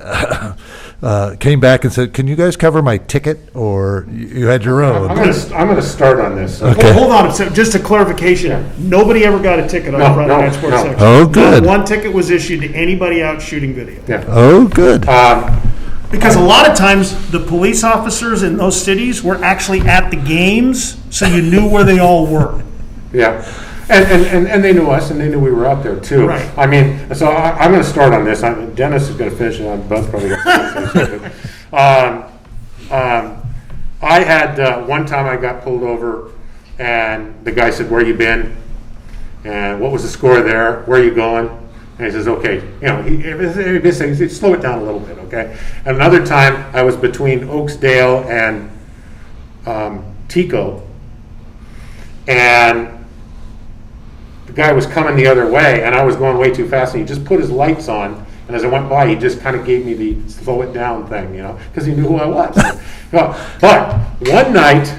came back and said, "Can you guys cover my ticket?" Or you had your own. I'm going to start on this. Okay. Well, hold on. So just a clarification. Nobody ever got a ticket on Friday Night Sports Section. Oh, good. Not one ticket was issued to anybody out shooting video. Yeah. Oh, good. Because a lot of times the police officers in those cities were actually at the games, so you knew where they all were. Yeah. And they knew us, and they knew we were out there too. Right. I mean, so I'm going to start on this. Dennis is going to finish, and Bud's probably going to finish it. I had one time I got pulled over, and the guy said, "Where you been? And what was the score there? Where are you going?" And he says, "Okay, he said, slow it down a little bit, okay." And another time, I was between Oaksdale and Tico, and the guy was coming the other way, and I was going way too fast, and he just put his lights on, and as I went by, he just kind of gave me the slow it down thing, because he knew who I was. But one night,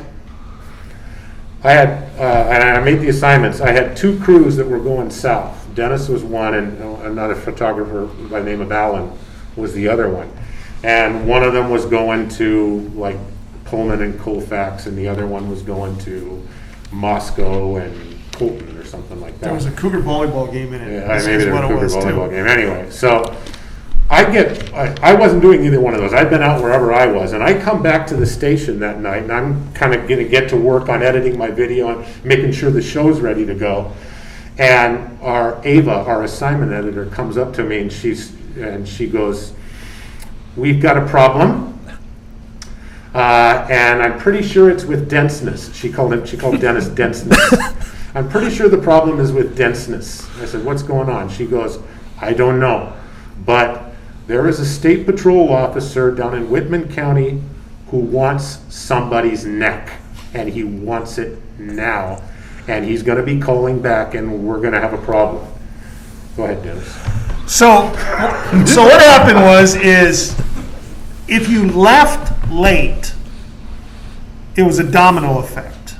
and I made the assignments, I had 2 crews that were going south. Dennis was one, and another photographer by the name of Alan was the other one. And one of them was going to, like, Pullman and Colfax, and the other one was going to Moscow and Colton or something like that. There was a Cougar volleyball game in it. Yeah, maybe there was a Cougar volleyball game. Anyway, so I wasn't doing either one of those. I'd been out wherever I was, and I come back to the station that night, and I'm kind of going to get to work on editing my video and making sure the show's ready to go. And Ava, our assignment editor, comes up to me, and she goes, "We've got a problem. And I'm pretty sure it's with denseness." She called Dennis denseness. "I'm pretty sure the problem is with denseness." I said, "What's going on?" She goes, "I don't know, but there is a state patrol officer down in Whitman County who wants somebody's neck, and he wants it now, and he's going to be calling back, and we're going to have a problem." Go ahead, Dennis. So what happened is if you left late, it was a domino effect.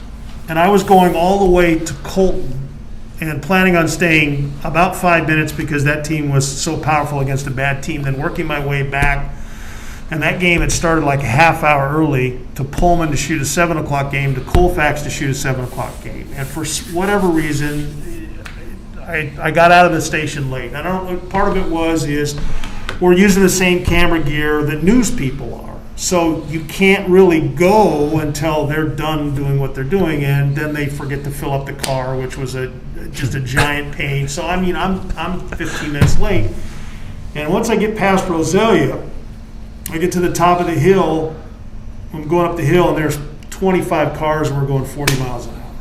And I was going all the way to Colton, and planning on staying about 5 minutes because that team was so powerful against a bad team, then working my way back. And that game had started like a half hour early, to Pullman to shoot a 7 o'clock game, to Colfax to shoot a 7 o'clock game. And for whatever reason, I got out of the station late. I don't know, part of it is we're using the same camera gear that news people are. So you can't really go until they're done doing what they're doing, and then they forget to fill up the car, which was just a giant pain. So I mean, I'm 15 minutes late. And once I get past Roselia, I get to the top of the hill. I'm going up the hill, and there's 25 cars, and we're going 40 miles an hour.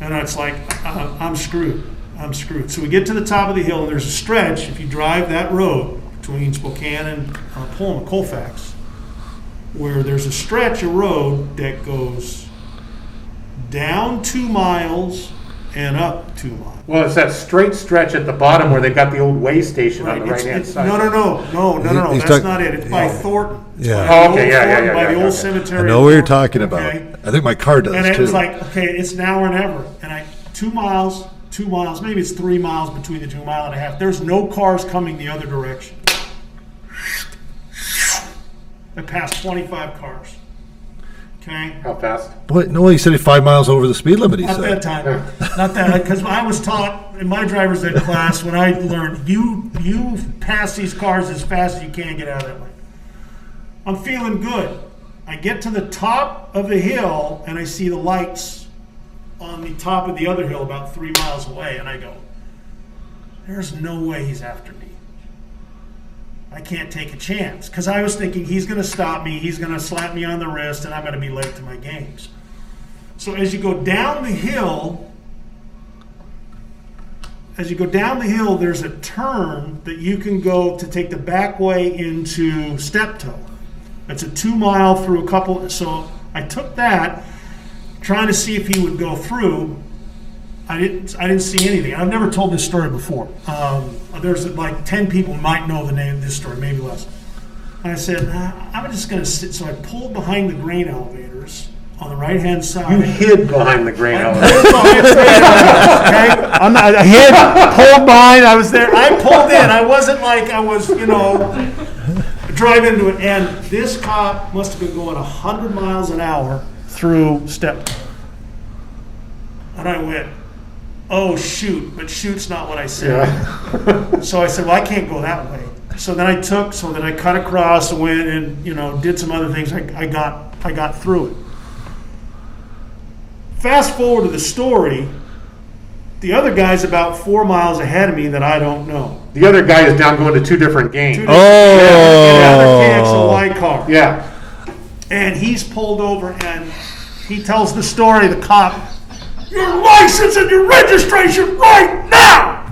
And it's like, I'm screwed. I'm screwed. So we get to the top of the hill, and there's a stretch. If you drive that road between Spokane and Pullman, Colfax, where there's a stretch of road that goes down 2 miles and up 2 miles. Well, it's that straight stretch at the bottom where they've got the old way station on the right-hand side. No, that's not it. It's by Thornton. It's Yeah. by Oh, okay, yeah. By the old Okay. cemetery. I know what you're talking Okay. about. I think my car does And it too. was like, okay, it's now or never. And 2 miles, maybe it's 3 miles between the 2.5 miles. There's no cars coming the other direction. I passed 25 cars. Okay? How fast? What? No, he said he's 5 miles over the speed limit. He Not that said. time. Not that, because I was taught in my driver's ed class when I learned, you pass these cars as fast as you can, get out of that way. I'm feeling good. I get to the top of the hill and I see the lights on the top of the other hill about 3 miles away, and I go, there's no way he's after me. I can't take a chance, because I was thinking he's going to stop me, he's going to slap me on the wrist, and I'm going to be late to my games. So as you go down the hill, there's a turn that you can go to take the back way into Steptoe. It's a 2 mile through a couple. So I took that, trying to see if he would go through. I didn't see anything. I've never told this story before. There's like 10 people might know the name of this story, maybe less. And I said, I'm just going to sit. So I pulled behind the grain elevators on the right-hand side. You hid behind the grain elevator. I hid, pulled behind. I was there. I pulled in. I wasn't like I was, drive into it. And this cop must have been going 100 miles an hour through Steptoe. And I went, oh, shoot, but shoot's not what I said. Yeah. So I said, well, I can't go that way. So then I cut across and went and, did some other things. I got through it. Fast forward to the story, the other guy's about 4 miles ahead of me that I don't know. The other guy is down going to 2 different games. In another KXLY car. Yeah. And he's pulled over and he tells the story, the cop, your license and your registration right now!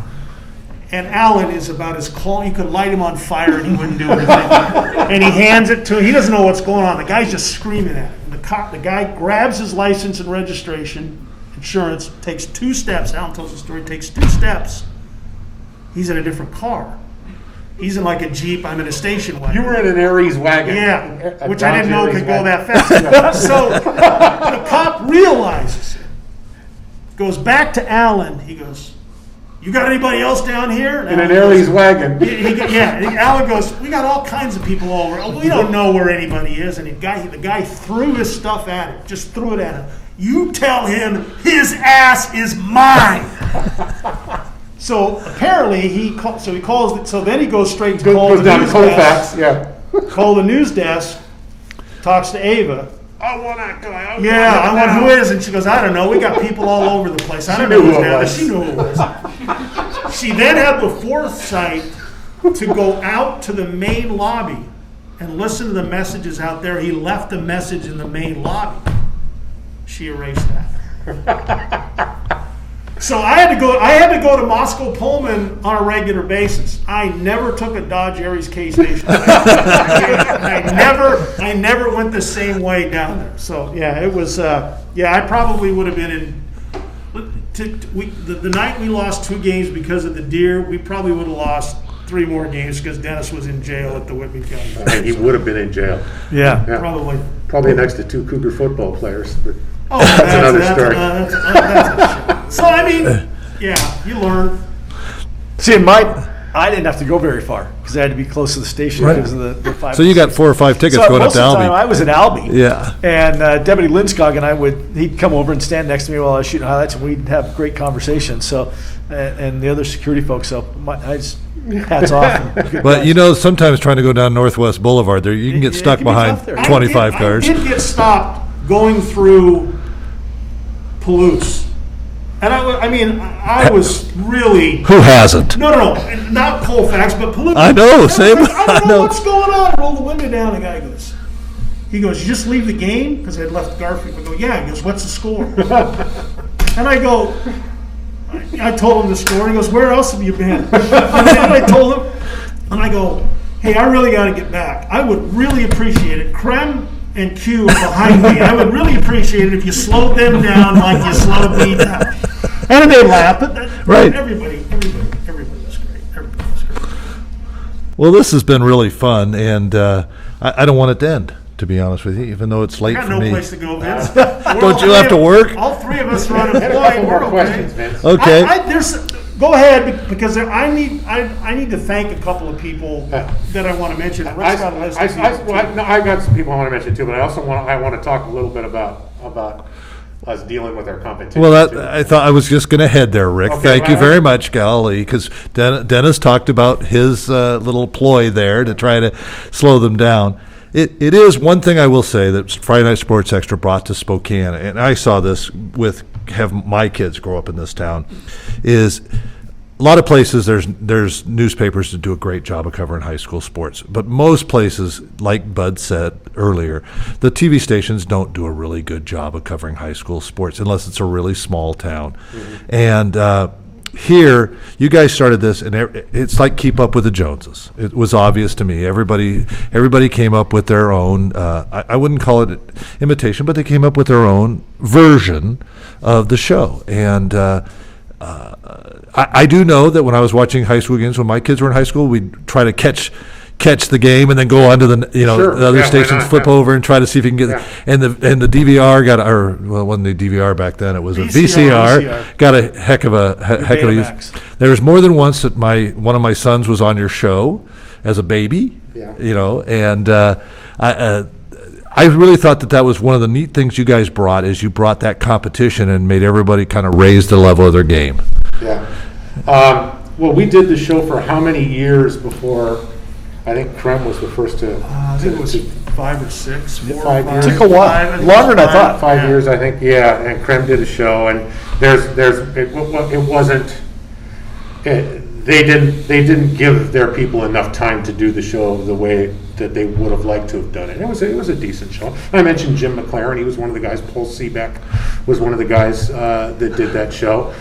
And Alan is about as calm. You could light him on fire and he wouldn't do anything. And he hands it to him. He doesn't know what's going on. The guy's just screaming at him. The guy grabs his license and registration, insurance, takes 2 steps. Alan tells the story, takes 2 steps. He's in a different car. He's in like a Jeep. I'm in a station wagon. You were in an Aries wagon. Yeah, which I didn't know could go that fast. So the cop realizes it. Goes back to Alan. He goes, you got anybody else down here? In an Aries wagon. Alan goes, we got all kinds of people over. We don't know where anybody is. And the guy threw his stuff at him. Just threw it at him. You tell him his ass is mine. So apparently then he goes straight to call the news desk. Call the news desk, talks to Ava. I want that guy. I want who is, and she goes, I don't know. We got people all over the place. I don't know who's down there. She knew who it was. She then had the foresight to go out to the main lobby and listen to the messages out there. He left a message in the main lobby. She erased that. So I had to go to Moscow Pullman on a regular basis. I never took a Dodge Aries K station. I never went the same way down there. So yeah, it was. I probably would have been in. The night we lost 2 games because of the deer, we probably would have lost 3 more games because Dennis was in jail at the Whitman County. And he would have been in jail. Yeah. Probably next to 2 Cougar football players. But Oh, That's another story. So, I mean, yeah, you learn. See, I didn't have to go very far because I had to be close to the station Right. because of the 5. So you got 4 or 5 tickets going up most to of the time Albee. I was at Albee. Yeah. And Deputy Lindskog and he'd come over and stand next to me while I was shooting highlights, and we'd have great conversations. So, and the other security folks. So, hats off. But you know, sometimes trying to go down Northwest Boulevard there, you can get It stuck can be behind tough there. 25 cars. I did get stopped going through Palouse. And I was really. Who hasn't? No, not Colfax, but Palouse. I know, same. I don't I know know. what's going on. I roll the window down. The guy goes, you just leave the game? Because I'd left Garfield. I go, yeah. He goes, what's the score? And I go, I told him the score. He goes, where else have you been? And then I told him, and I go, hey, I really got to get back. I would really appreciate it. Creme and Q are behind me. I would really appreciate it if you slowed them down like you slowed me down. And they laugh, but Right. everybody was great. Everybody was great. Well, this has been really fun, and I don't want it to end, to be honest with you, even though it's late I got for no me. place to go, Vince. Don't you have to work? All three of us are unemployed. Couple We're more okay. questions, Vince. Okay. Go ahead, because I need to thank a couple of people that I want to mention. Rick's got a list of people, too. I got some people I want to mention too, but I also want to talk a little bit about us dealing with our competition. Well, too. I thought I was just going to head there, Rick. Okay, Thank you well, very much, golly, because Dennis talked about his little ploy there to try to slow them down. It is one thing I will say that Friday Night Sports Extra brought to Spokane, and I saw this have my kids grow up in this town, is a lot of places there's newspapers that do a great job of covering high school sports, but most places, like Bud said earlier, the TV stations don't do a really good job of covering high school sports unless it's a really small town. Mm-hmm. And here, you guys started this, and it's like Keep Up with the Joneses. It was obvious to me. Everybody came up with their own, I wouldn't call it imitation, but they came up with their own version of the show. And I do know that when I was watching high school games, when my kids were in high school, we'd try to catch the game and then go on to the Sure. the other Yeah, why stations, not? flip Yeah. over and try to see if you can get Yeah. and the DVR it wasn't the DVR back then, it was a VCR. VCR. Got a heck of a use. Betamax. There was more than once that one of my sons was on your show as a baby. Yeah. And I really thought that was one of the neat things you guys brought, is you brought that competition and made everybody kind of raise the level of their game. Yeah. Well, we did the show for how many years before? I think Creme was the first to. I think it was 5 or 6, 4 or 5 5. years. Took a while. I think it was Longer than I thought. 5 years, I think. Yeah, and Creme did a show, and it wasn't. They didn't give their people enough time to do the show the way that they would have liked to have done it. It was a decent show. I mentioned Jim McLaren. He was one of the guys. Paul Seebeck was one of the guys that did that show.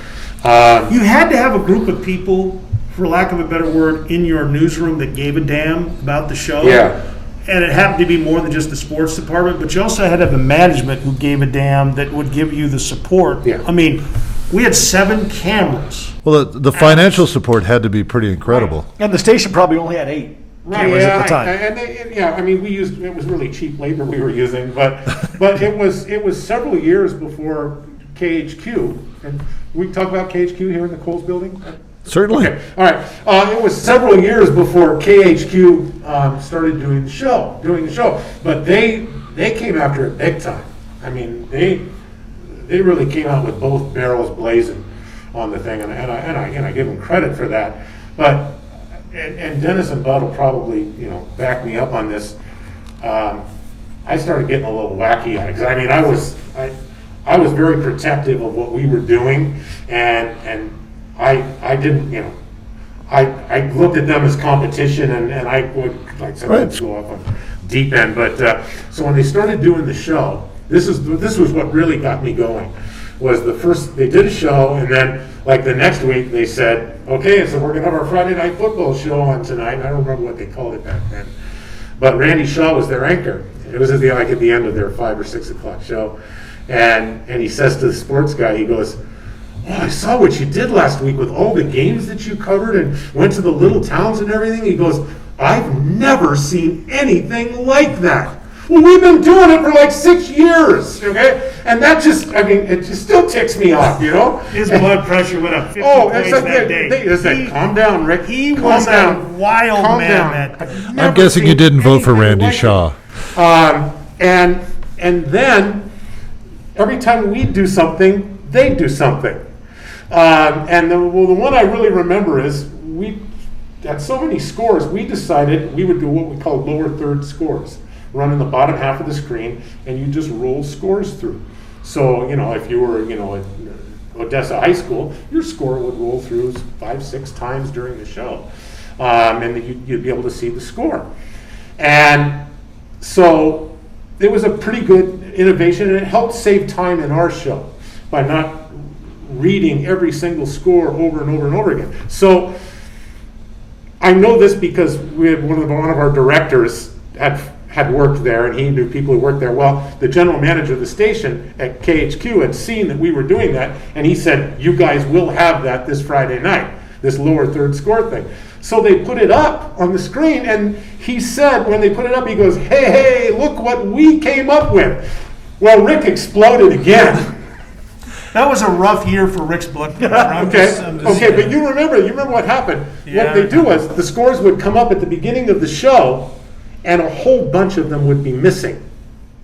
You had to have a group of people, for lack of a better word, in your newsroom that gave a damn about the show. Yeah. And it happened to be more than just the sports department, but you also had to have a management who gave a damn that would give you the support. Yeah. I mean, we had 7 cameras. Well, the financial support had to be pretty incredible. And the station probably only had 8 cameras at the time. I mean, it was really cheap labor we were using, but it was several years before KHQ, and we can talk about KHQ here in the Coles building. Certainly. Okay, all right. It was several years before KHQ started doing the show, but they came after it big time. I mean, they really came out with both barrels blazing on the thing, and I give them credit for that. But and Dennis and Bud will probably back me up on this. I started getting a little wacky on it, because I mean I was very protective of what we were doing, and I didn't, I looked at them as competition, and I would, like I said, Right. go off on deep end. But so when they started doing the show, this was what really got me going. Was the first they did a show, and then like the next week they said, okay, so we're gonna have our Friday night football show on tonight. And I don't remember what they called it back then, but Randy Shaw was their anchor. It was at the end of their 5 or 6 o'clock show, and he says to the sports guy, he goes, "Oh, I saw what you did last week with all the games that you covered and went to the little towns and everything." He goes, "I've never seen anything like that. Well, we've been doing it for like 6 years, okay? And that just, I mean, it just still ticks me off, you know? His blood pressure went up 50 Oh, points it's like that day. It's like, calm down, Rick. He calm was down. a wild Calm man. down. I'm guessing you didn't vote for Randy like Shaw. And then every time we do something, they do something. And the one I really remember is we had so many scores, we decided we would do what we call lower third scores. Run in the bottom half of the screen, and you just roll scores through. So, you know, if you were, you know, at Odessa High School, your score would roll through 5-6 times during the show. And you'd be able to see the score. And so it was a pretty good innovation, and it helped save time in our show by not reading every single score over and over and over again. So I know this because we had one of our directors had worked there, and he knew people who worked there. Well, the general manager of the station at KHQ had seen that we were doing that, and he said, you guys will have that this Friday night, this lower third score thing. So they put it up on the screen, and he said, when they put it up, he goes, hey, look what we came up with. Well, Rick exploded again. That was a rough year for Rick's blood pressure. Okay, but you remember what happened. Yeah. What they do was, the scores would come up at the beginning of the show, and a whole bunch of them would be missing.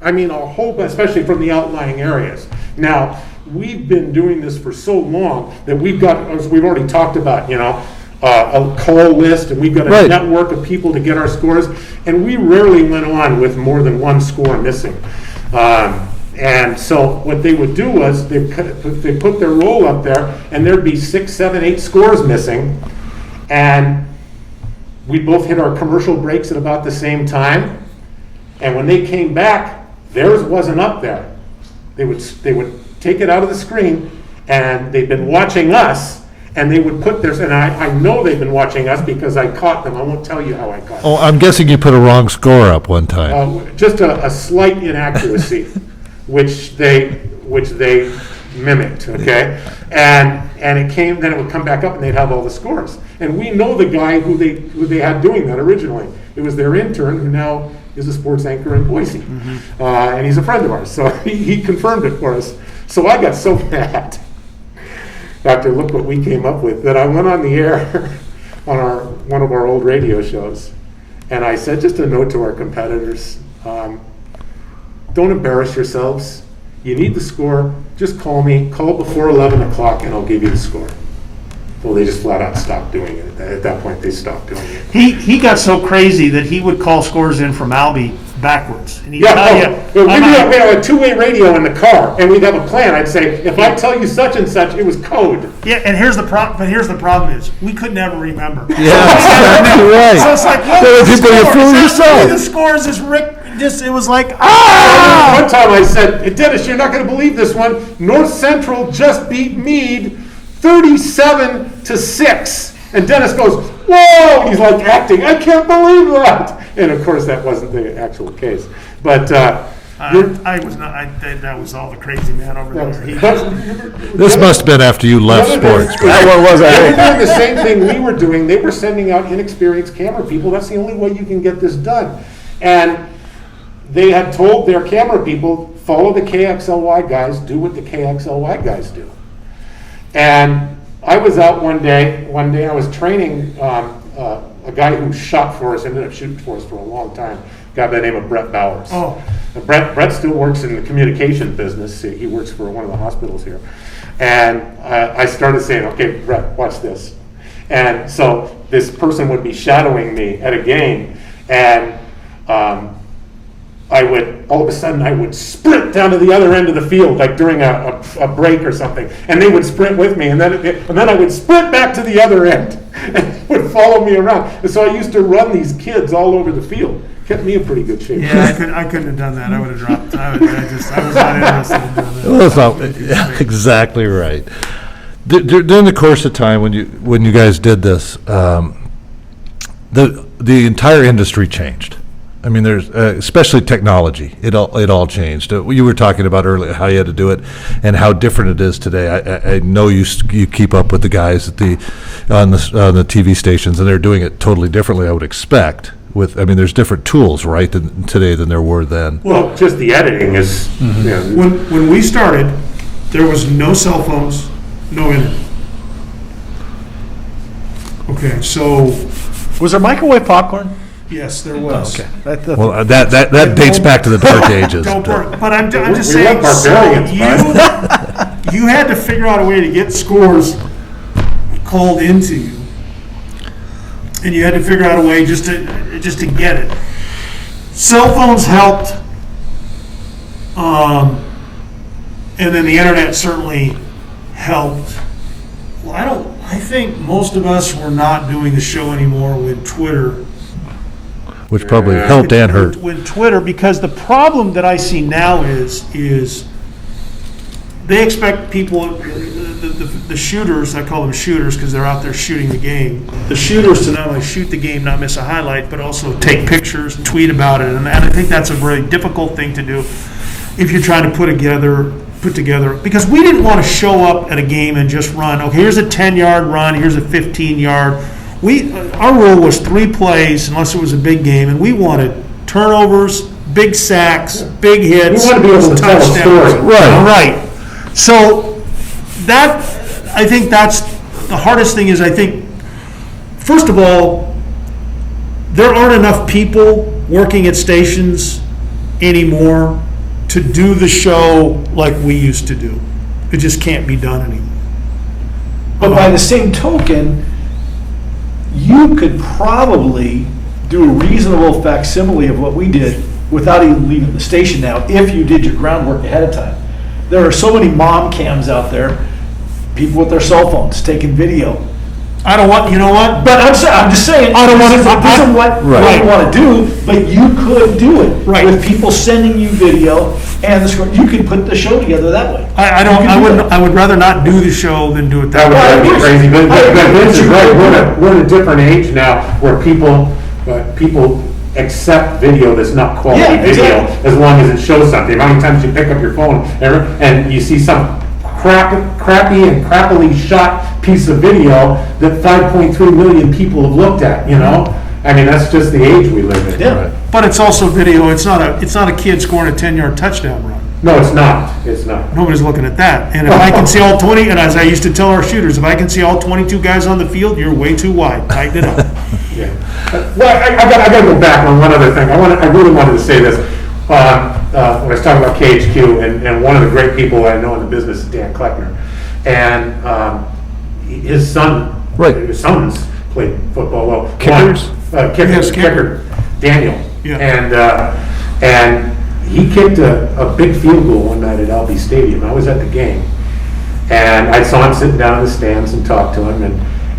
I mean, a whole bunch, especially from the outlying areas. Now, we've been doing this for so long that we've got, as we've already talked about, you know, a call list, and we've got a network of people to get our scores, and we rarely went on with more than one score missing. And so what they would do was they put their roll up there, and there'd be 6, 7, 8 scores missing, and we both hit our commercial breaks at about the same time. And when they came back, theirs wasn't up there. They would take it out of the screen, and they'd been watching us, and they would put theirs, and I know they've been watching us because I caught them. I won't tell you how I caught them. Oh, I'm guessing you put a wrong score up one time. Just a slight inaccuracy, which they mimicked, okay? And it came, then it would come back up, and they'd have all the scores. And we know the guy who they had doing that originally. It was their intern, who now is a sports anchor in Boise. And he's a friend of ours, so he confirmed it for us. So I got so mad after look what we came up with, that I went on the air on one of our old radio shows, and I said, just a note to our competitors, don't embarrass yourselves. You need the score, just call me, call before 11 o'clock, and I'll give you the score. Well, they just flat out stopped doing it. At that point, they stopped doing it. He got so crazy that he would call scores in from Albie backwards. And he'd We tell had a two-way radio in the car, and we'd have a plan. I'd say, if I tell you such and such, it was code. Yeah, and here's the problem. But here's the problem is we could never remember. Yeah, exactly right. So it's like, the scores is Rick. Just it was like One time I said, Dennis, you're not going to believe this one. North Central just beat Meade 37-6. And Dennis goes, whoa! He's like acting. I can't believe that. And of course, that wasn't the actual case. But I was not. That was all the crazy man over there. This must have been after you left sports. That one was They were doing the same thing we were doing. They were sending out inexperienced camera people. That's the only way you can get this done. And they had told their camera people, follow the KXLY guys, do what the KXLY guys do. And I was out one day I was training a guy who shot for us, ended up shooting for us for a long time, a guy by the name of Brett Bowers. Oh. Brett still works in the communication business. He works for one of the hospitals here. And I started saying, okay, Brett, watch this. And so this person would be shadowing me at a game, and all of a sudden I would sprint down to the other end of the field, like during a break or something, and they would sprint with me, and then I would sprint back to the other end, and would follow me around. And so I used to run these kids all over the field. Kept me in pretty good shape. Yeah, I couldn't have done that. I would have dropped. I was not interested in doing that. Well, that's exactly right. During the course of time when you guys did this, the entire industry changed. I mean, there's especially technology. It all changed. You were talking about earlier how you had to do it and how different it is today. I know you keep up with the guys on the TV stations, and they're doing it totally differently, I would expect, with, I mean, there's different tools, right, today than there were then. Well, just the editing is, you know, When we started, there was no cell phones, no internet. Okay, so, Was there microwave popcorn? yes, there was. Okay. Well, that dates back to the dark ages. Don't but- worry, but I'm just we saying, like so barbarians, you had to figure out a way to get scores called into you. And you had to figure out a way just to get it. Cell phones helped, and then the internet certainly helped. Well, I think most of us were not doing the show anymore with Twitter. Which probably helped and hurt. With Twitter, because the problem that I see now is they expect people, the shooters, I call them shooters because they're out there shooting the game, the shooters to not only shoot the game, not miss a highlight, but also take pictures and tweet about it. And I think that's a very difficult thing to do if you're trying to put together, because we didn't want to show up at a game and just run, okay, here's a 10-yard run, here's a 15-yard. Our rule was 3 plays unless it was a big game, and we wanted turnovers, big sacks, big hits. We want to be able to tell a touchdowns. story. Right. So I think that's the hardest thing is, I think, first of all, there aren't enough people working at stations anymore to do the show like we used to do. It just can't be done anymore. But by the same token, you could probably do a reasonable facsimile of what we did without even leaving the station now, if you did your groundwork ahead of time. There are so many mom cams out there, people with their cell phones taking video. I don't want, you know what? But I'm just saying, I don't want to. this isn't what you want to do, but you could do it. Right. With people sending you video and the score, you could put the show together that way. I would rather not do the show than do it that that would way. drive me crazy. But Vince is right. We're in a different age now where people accept video that's not quality video as long as it shows something. How many times you pick up your phone and you see some crappy and crappily shot piece of video that 5.3 million people have looked at, you know? I mean, that's just the age we live in. Yeah. But it's also video. It's not a kid scoring a 10-yard touchdown run. No, it's not. It's not. Nobody's looking at that. And if I can see all 20, and as I used to tell our shooters, if I can see all 22 guys on the field, you're way too wide. Tighten it up. Yeah. Well, I got to go back on one other thing. I really wanted to say this. When I was talking about KHQ, and one of the great people I know in the business is Dan Kleckner. And his sons played football well. Kickers? Kicker, Daniel. Yeah. And he kicked a big field goal one night at Albee Stadium. I was at the game. And I saw him sitting down in the stands and talked to him.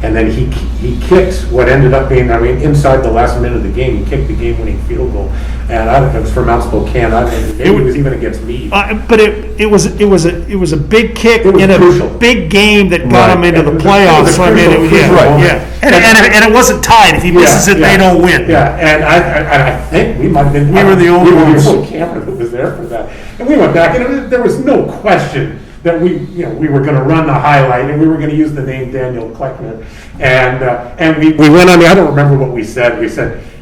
And then he kicked what ended up being, inside the last minute of the game, he kicked the game-winning field goal. And I don't know if it was from Mount Spokane. Maybe it was even against me. But it was a big kick It was in a crucial. big game that got them into the playoffs. So I mean, and it wasn't tied. If he misses it, they don't win. Yeah, and I think we might have been. We were the only ones. We were the only camera that was there for that. And we went back, and there was no question that we were going to run the highlight, and we were going to use the name Daniel Kleckner, and we went on. I don't remember what we said.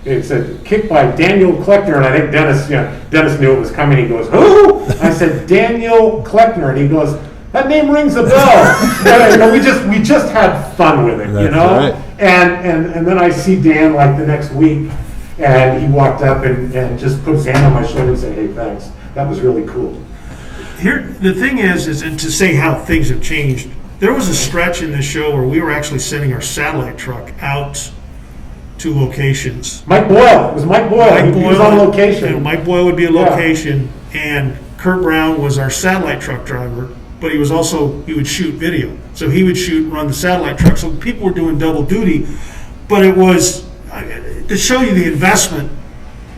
It said kicked by Daniel Kleckner, and I think Dennis knew it was coming. He goes, who? I said Daniel Kleckner, and he goes, that name rings a bell. And, we just had fun with it, you know. Right. And then I see Dan like the next week, and he walked up and just put his hand on my shoulder and said, hey, thanks. That was really cool. Here, the thing is to say how things have changed. There was a stretch in this show where we were actually sending our satellite truck out to locations. Mike Boyle. It was Mike Boyle. He was on location. You know, Mike Boyle would be a location, and Kurt Brown was our satellite truck driver, but he would shoot video. So he would shoot and run the satellite truck. So people were doing double duty, but it was, to show you the investment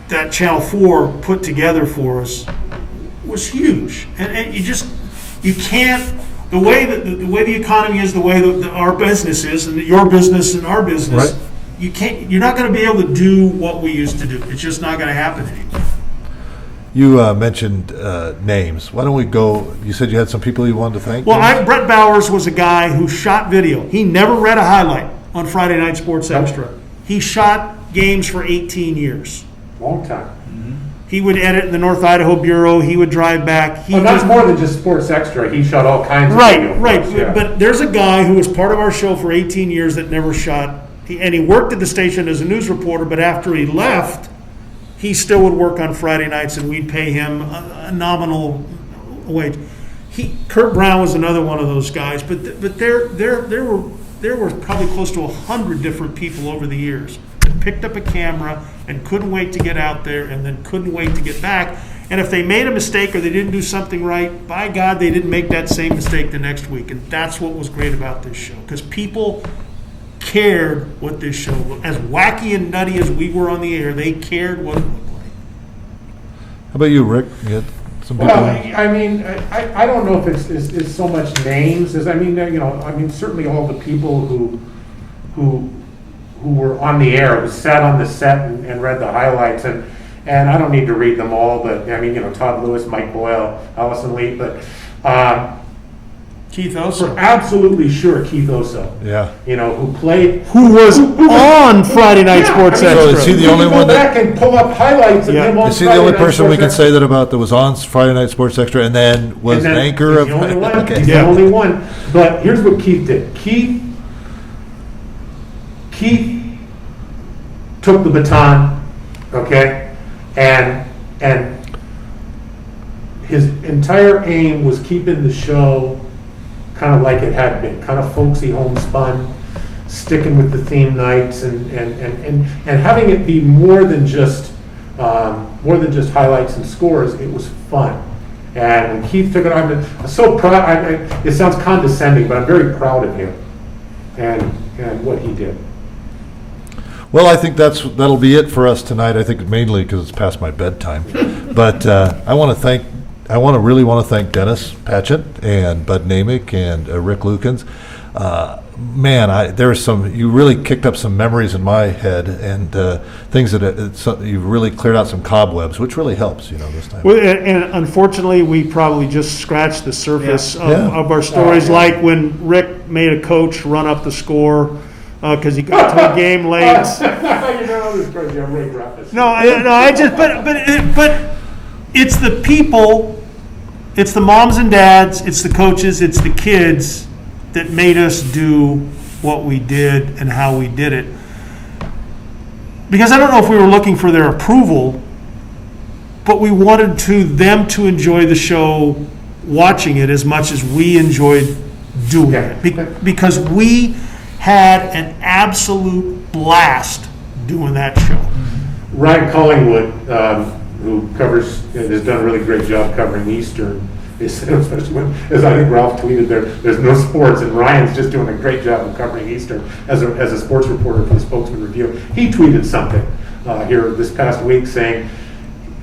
that Channel 4 put together for us was huge. And you can't, the way the economy is, the way that our business is, and your business and our business, right. You're not going to be able to do what we used to do. It's just not going to happen anymore. You mentioned names. Why don't we go? You said you had some people you wanted to thank. Well, Brett Bowers was a guy who shot video. He never read a highlight on Friday Night Sports Extra. He shot games for 18 years. Long time. He would edit in the North Idaho Bureau. He would drive back. Well, that's more than just Sports Extra. He shot all kinds of video Right. clips, yeah. But there's a guy who was part of our show for 18 years that never shot. And he worked at the station as a news reporter, but after he left, he still would work on Friday nights, and we'd pay him a nominal wage. Kurt Brown was another one of those guys, but there were probably close to 100 different people over the years that picked up a camera and couldn't wait to get out there and then couldn't wait to get back. And if they made a mistake or they didn't do something right, by God, they didn't make that same mistake the next week. And that's what was great about this show, because people cared what this show was. As wacky and nutty as we were on the air, they cared what it looked like. How about you, Rick? You had some people? Well, I mean, I don't know if it's so much names as, certainly all the people who were on the air, who sat on the set and read the highlights, and I don't need to read them all, but Todd Lewis, Mike Boyle, Allison Lee, but Keith Oso. for absolutely sure Keith Oso. Yeah. Who played. Who was on Friday Night Sports I mean, Extra. So is he the only go one back that? and pull up highlights of him on Is he the Friday only Night person we Sports can Extra. say that about that was on Friday Night Sports Extra and then was And then an anchor he's of? the only one. Okay. He's the only one. But here's what Keith did. Keith took the baton, okay, and his entire aim was keeping the show kind of like it had been, kind of folksy, homespun, sticking with the theme nights, and having it be more than just highlights and scores. It was fun. And when Keith took it on, I'm so proud. It sounds condescending, but I'm very proud of him and what he did. Well, I think that'll be it for us tonight. I think mainly because it's past my bedtime. But I really want to thank Dennis Patchin and Bud Nameck and Rick Lukens. You really kicked up some memories in my head and things that you really cleared out some cobwebs, which really helps, this time. Well, and unfortunately, we probably just scratched the surface of our stories, like when Rick made a coach run up the score because he got to a game late. But it's the people, it's the moms and dads, it's the coaches, it's the kids that made us do what we did and how we did it. Because I don't know if we were looking for their approval, but we wanted them to enjoy the show, watching it as much as we enjoyed doing it. Because we had an absolute blast doing that show. Ryan Collingwood, who has done a really great job covering Eastern, especially when, as I think Ralph tweeted, there's no sports, and Ryan's just doing a great job of covering Eastern as a sports reporter for the Spokesman-Review. He tweeted something here this past week saying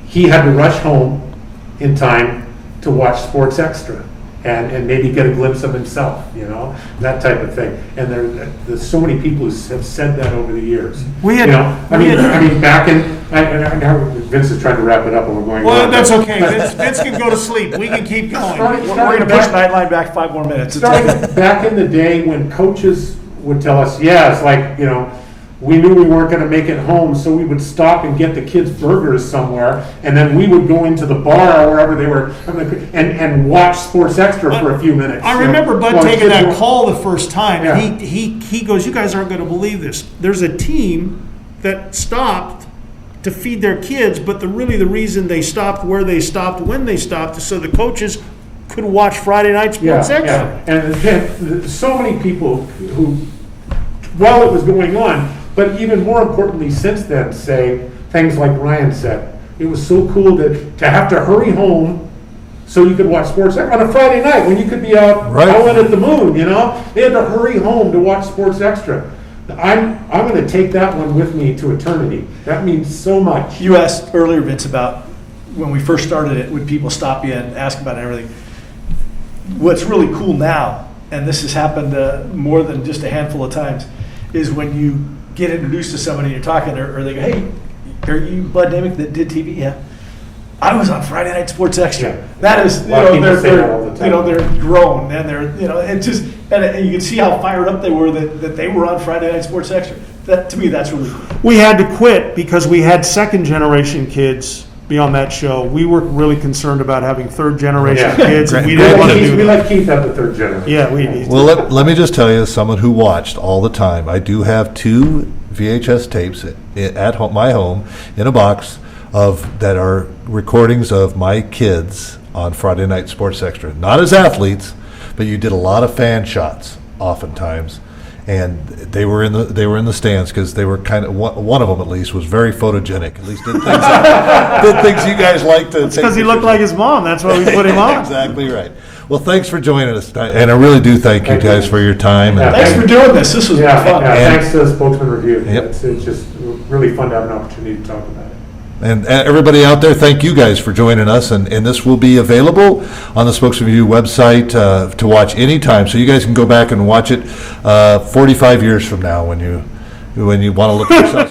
he had to rush home in time to watch Sports Extra and maybe get a glimpse of himself, that type of thing. And there's so many people who have said that over the years. Back in. Vince is trying to wrap it up, and we're going. Well, that's okay. Vince can go to sleep. We can keep going. We're going to push Nightline back 5 more minutes. Back in the day when coaches would tell us, it's like, we knew we weren't going to make it home, so we would stop and get the kids burgers somewhere, and then we would go into the bar or wherever they were and watch Sports Extra for a few minutes. I remember Bud taking that call the first time, and he goes, "You guys aren't going to believe this. There's a team that stopped to feed their kids, but the reason they stopped where they stopped when they stopped is so the coaches could watch Friday Night Sports Extra." And again, so many people who, while it was going on, but even more importantly since then, say things like Ryan said. It was so cool to have to hurry home so you could watch Sports Extra on a Friday night when you could be out howling at the moon, They had to hurry home to watch Sports Extra. I'm going to take that one with me to eternity. That means so much. You asked earlier, Vince, about when we first started it, would people stop you and ask about everything? What's really cool now, and this has happened more than just a handful of times, is when you get introduced to somebody and you're talking, or they go, "Hey, are you Bud Nameck that did TV?" "Yeah, I was on Friday Night Sports Extra." Yeah. That is, they're grown, and they're, and you can see how fired up they were that they were on Friday Night Sports Extra. That, to me, that's really cool. We had to quit because we had second generation kids be on that show. We were really concerned about having third generation kids, and we didn't want to do We that. let Keith have the third generation. Yeah, we did. Well, let me just tell you, as someone who watched all the time, I do have 2 VHS tapes at home, my home, in a box that are recordings of my kids on Friday Night Sports Extra. Not as athletes, but you did a lot of fan shots, oftentimes. And they were in the stands because they were kind of, one of them at least was very photogenic. At least did things you guys like to. Because he looked like his mom. That's why we put him on. Exactly right. Well, thanks for joining us, and I really do thank you guys for your time. Yeah. Thanks for doing this. This was fun. Thanks to the Spokesman-Review. Yep. It's just really fun to have an opportunity to talk about it. And everybody out there, thank you guys for joining us. And this will be available on the Spokesman-Review website to watch anytime. So you guys can go back and watch it 45 years from now when you want to look at yourself.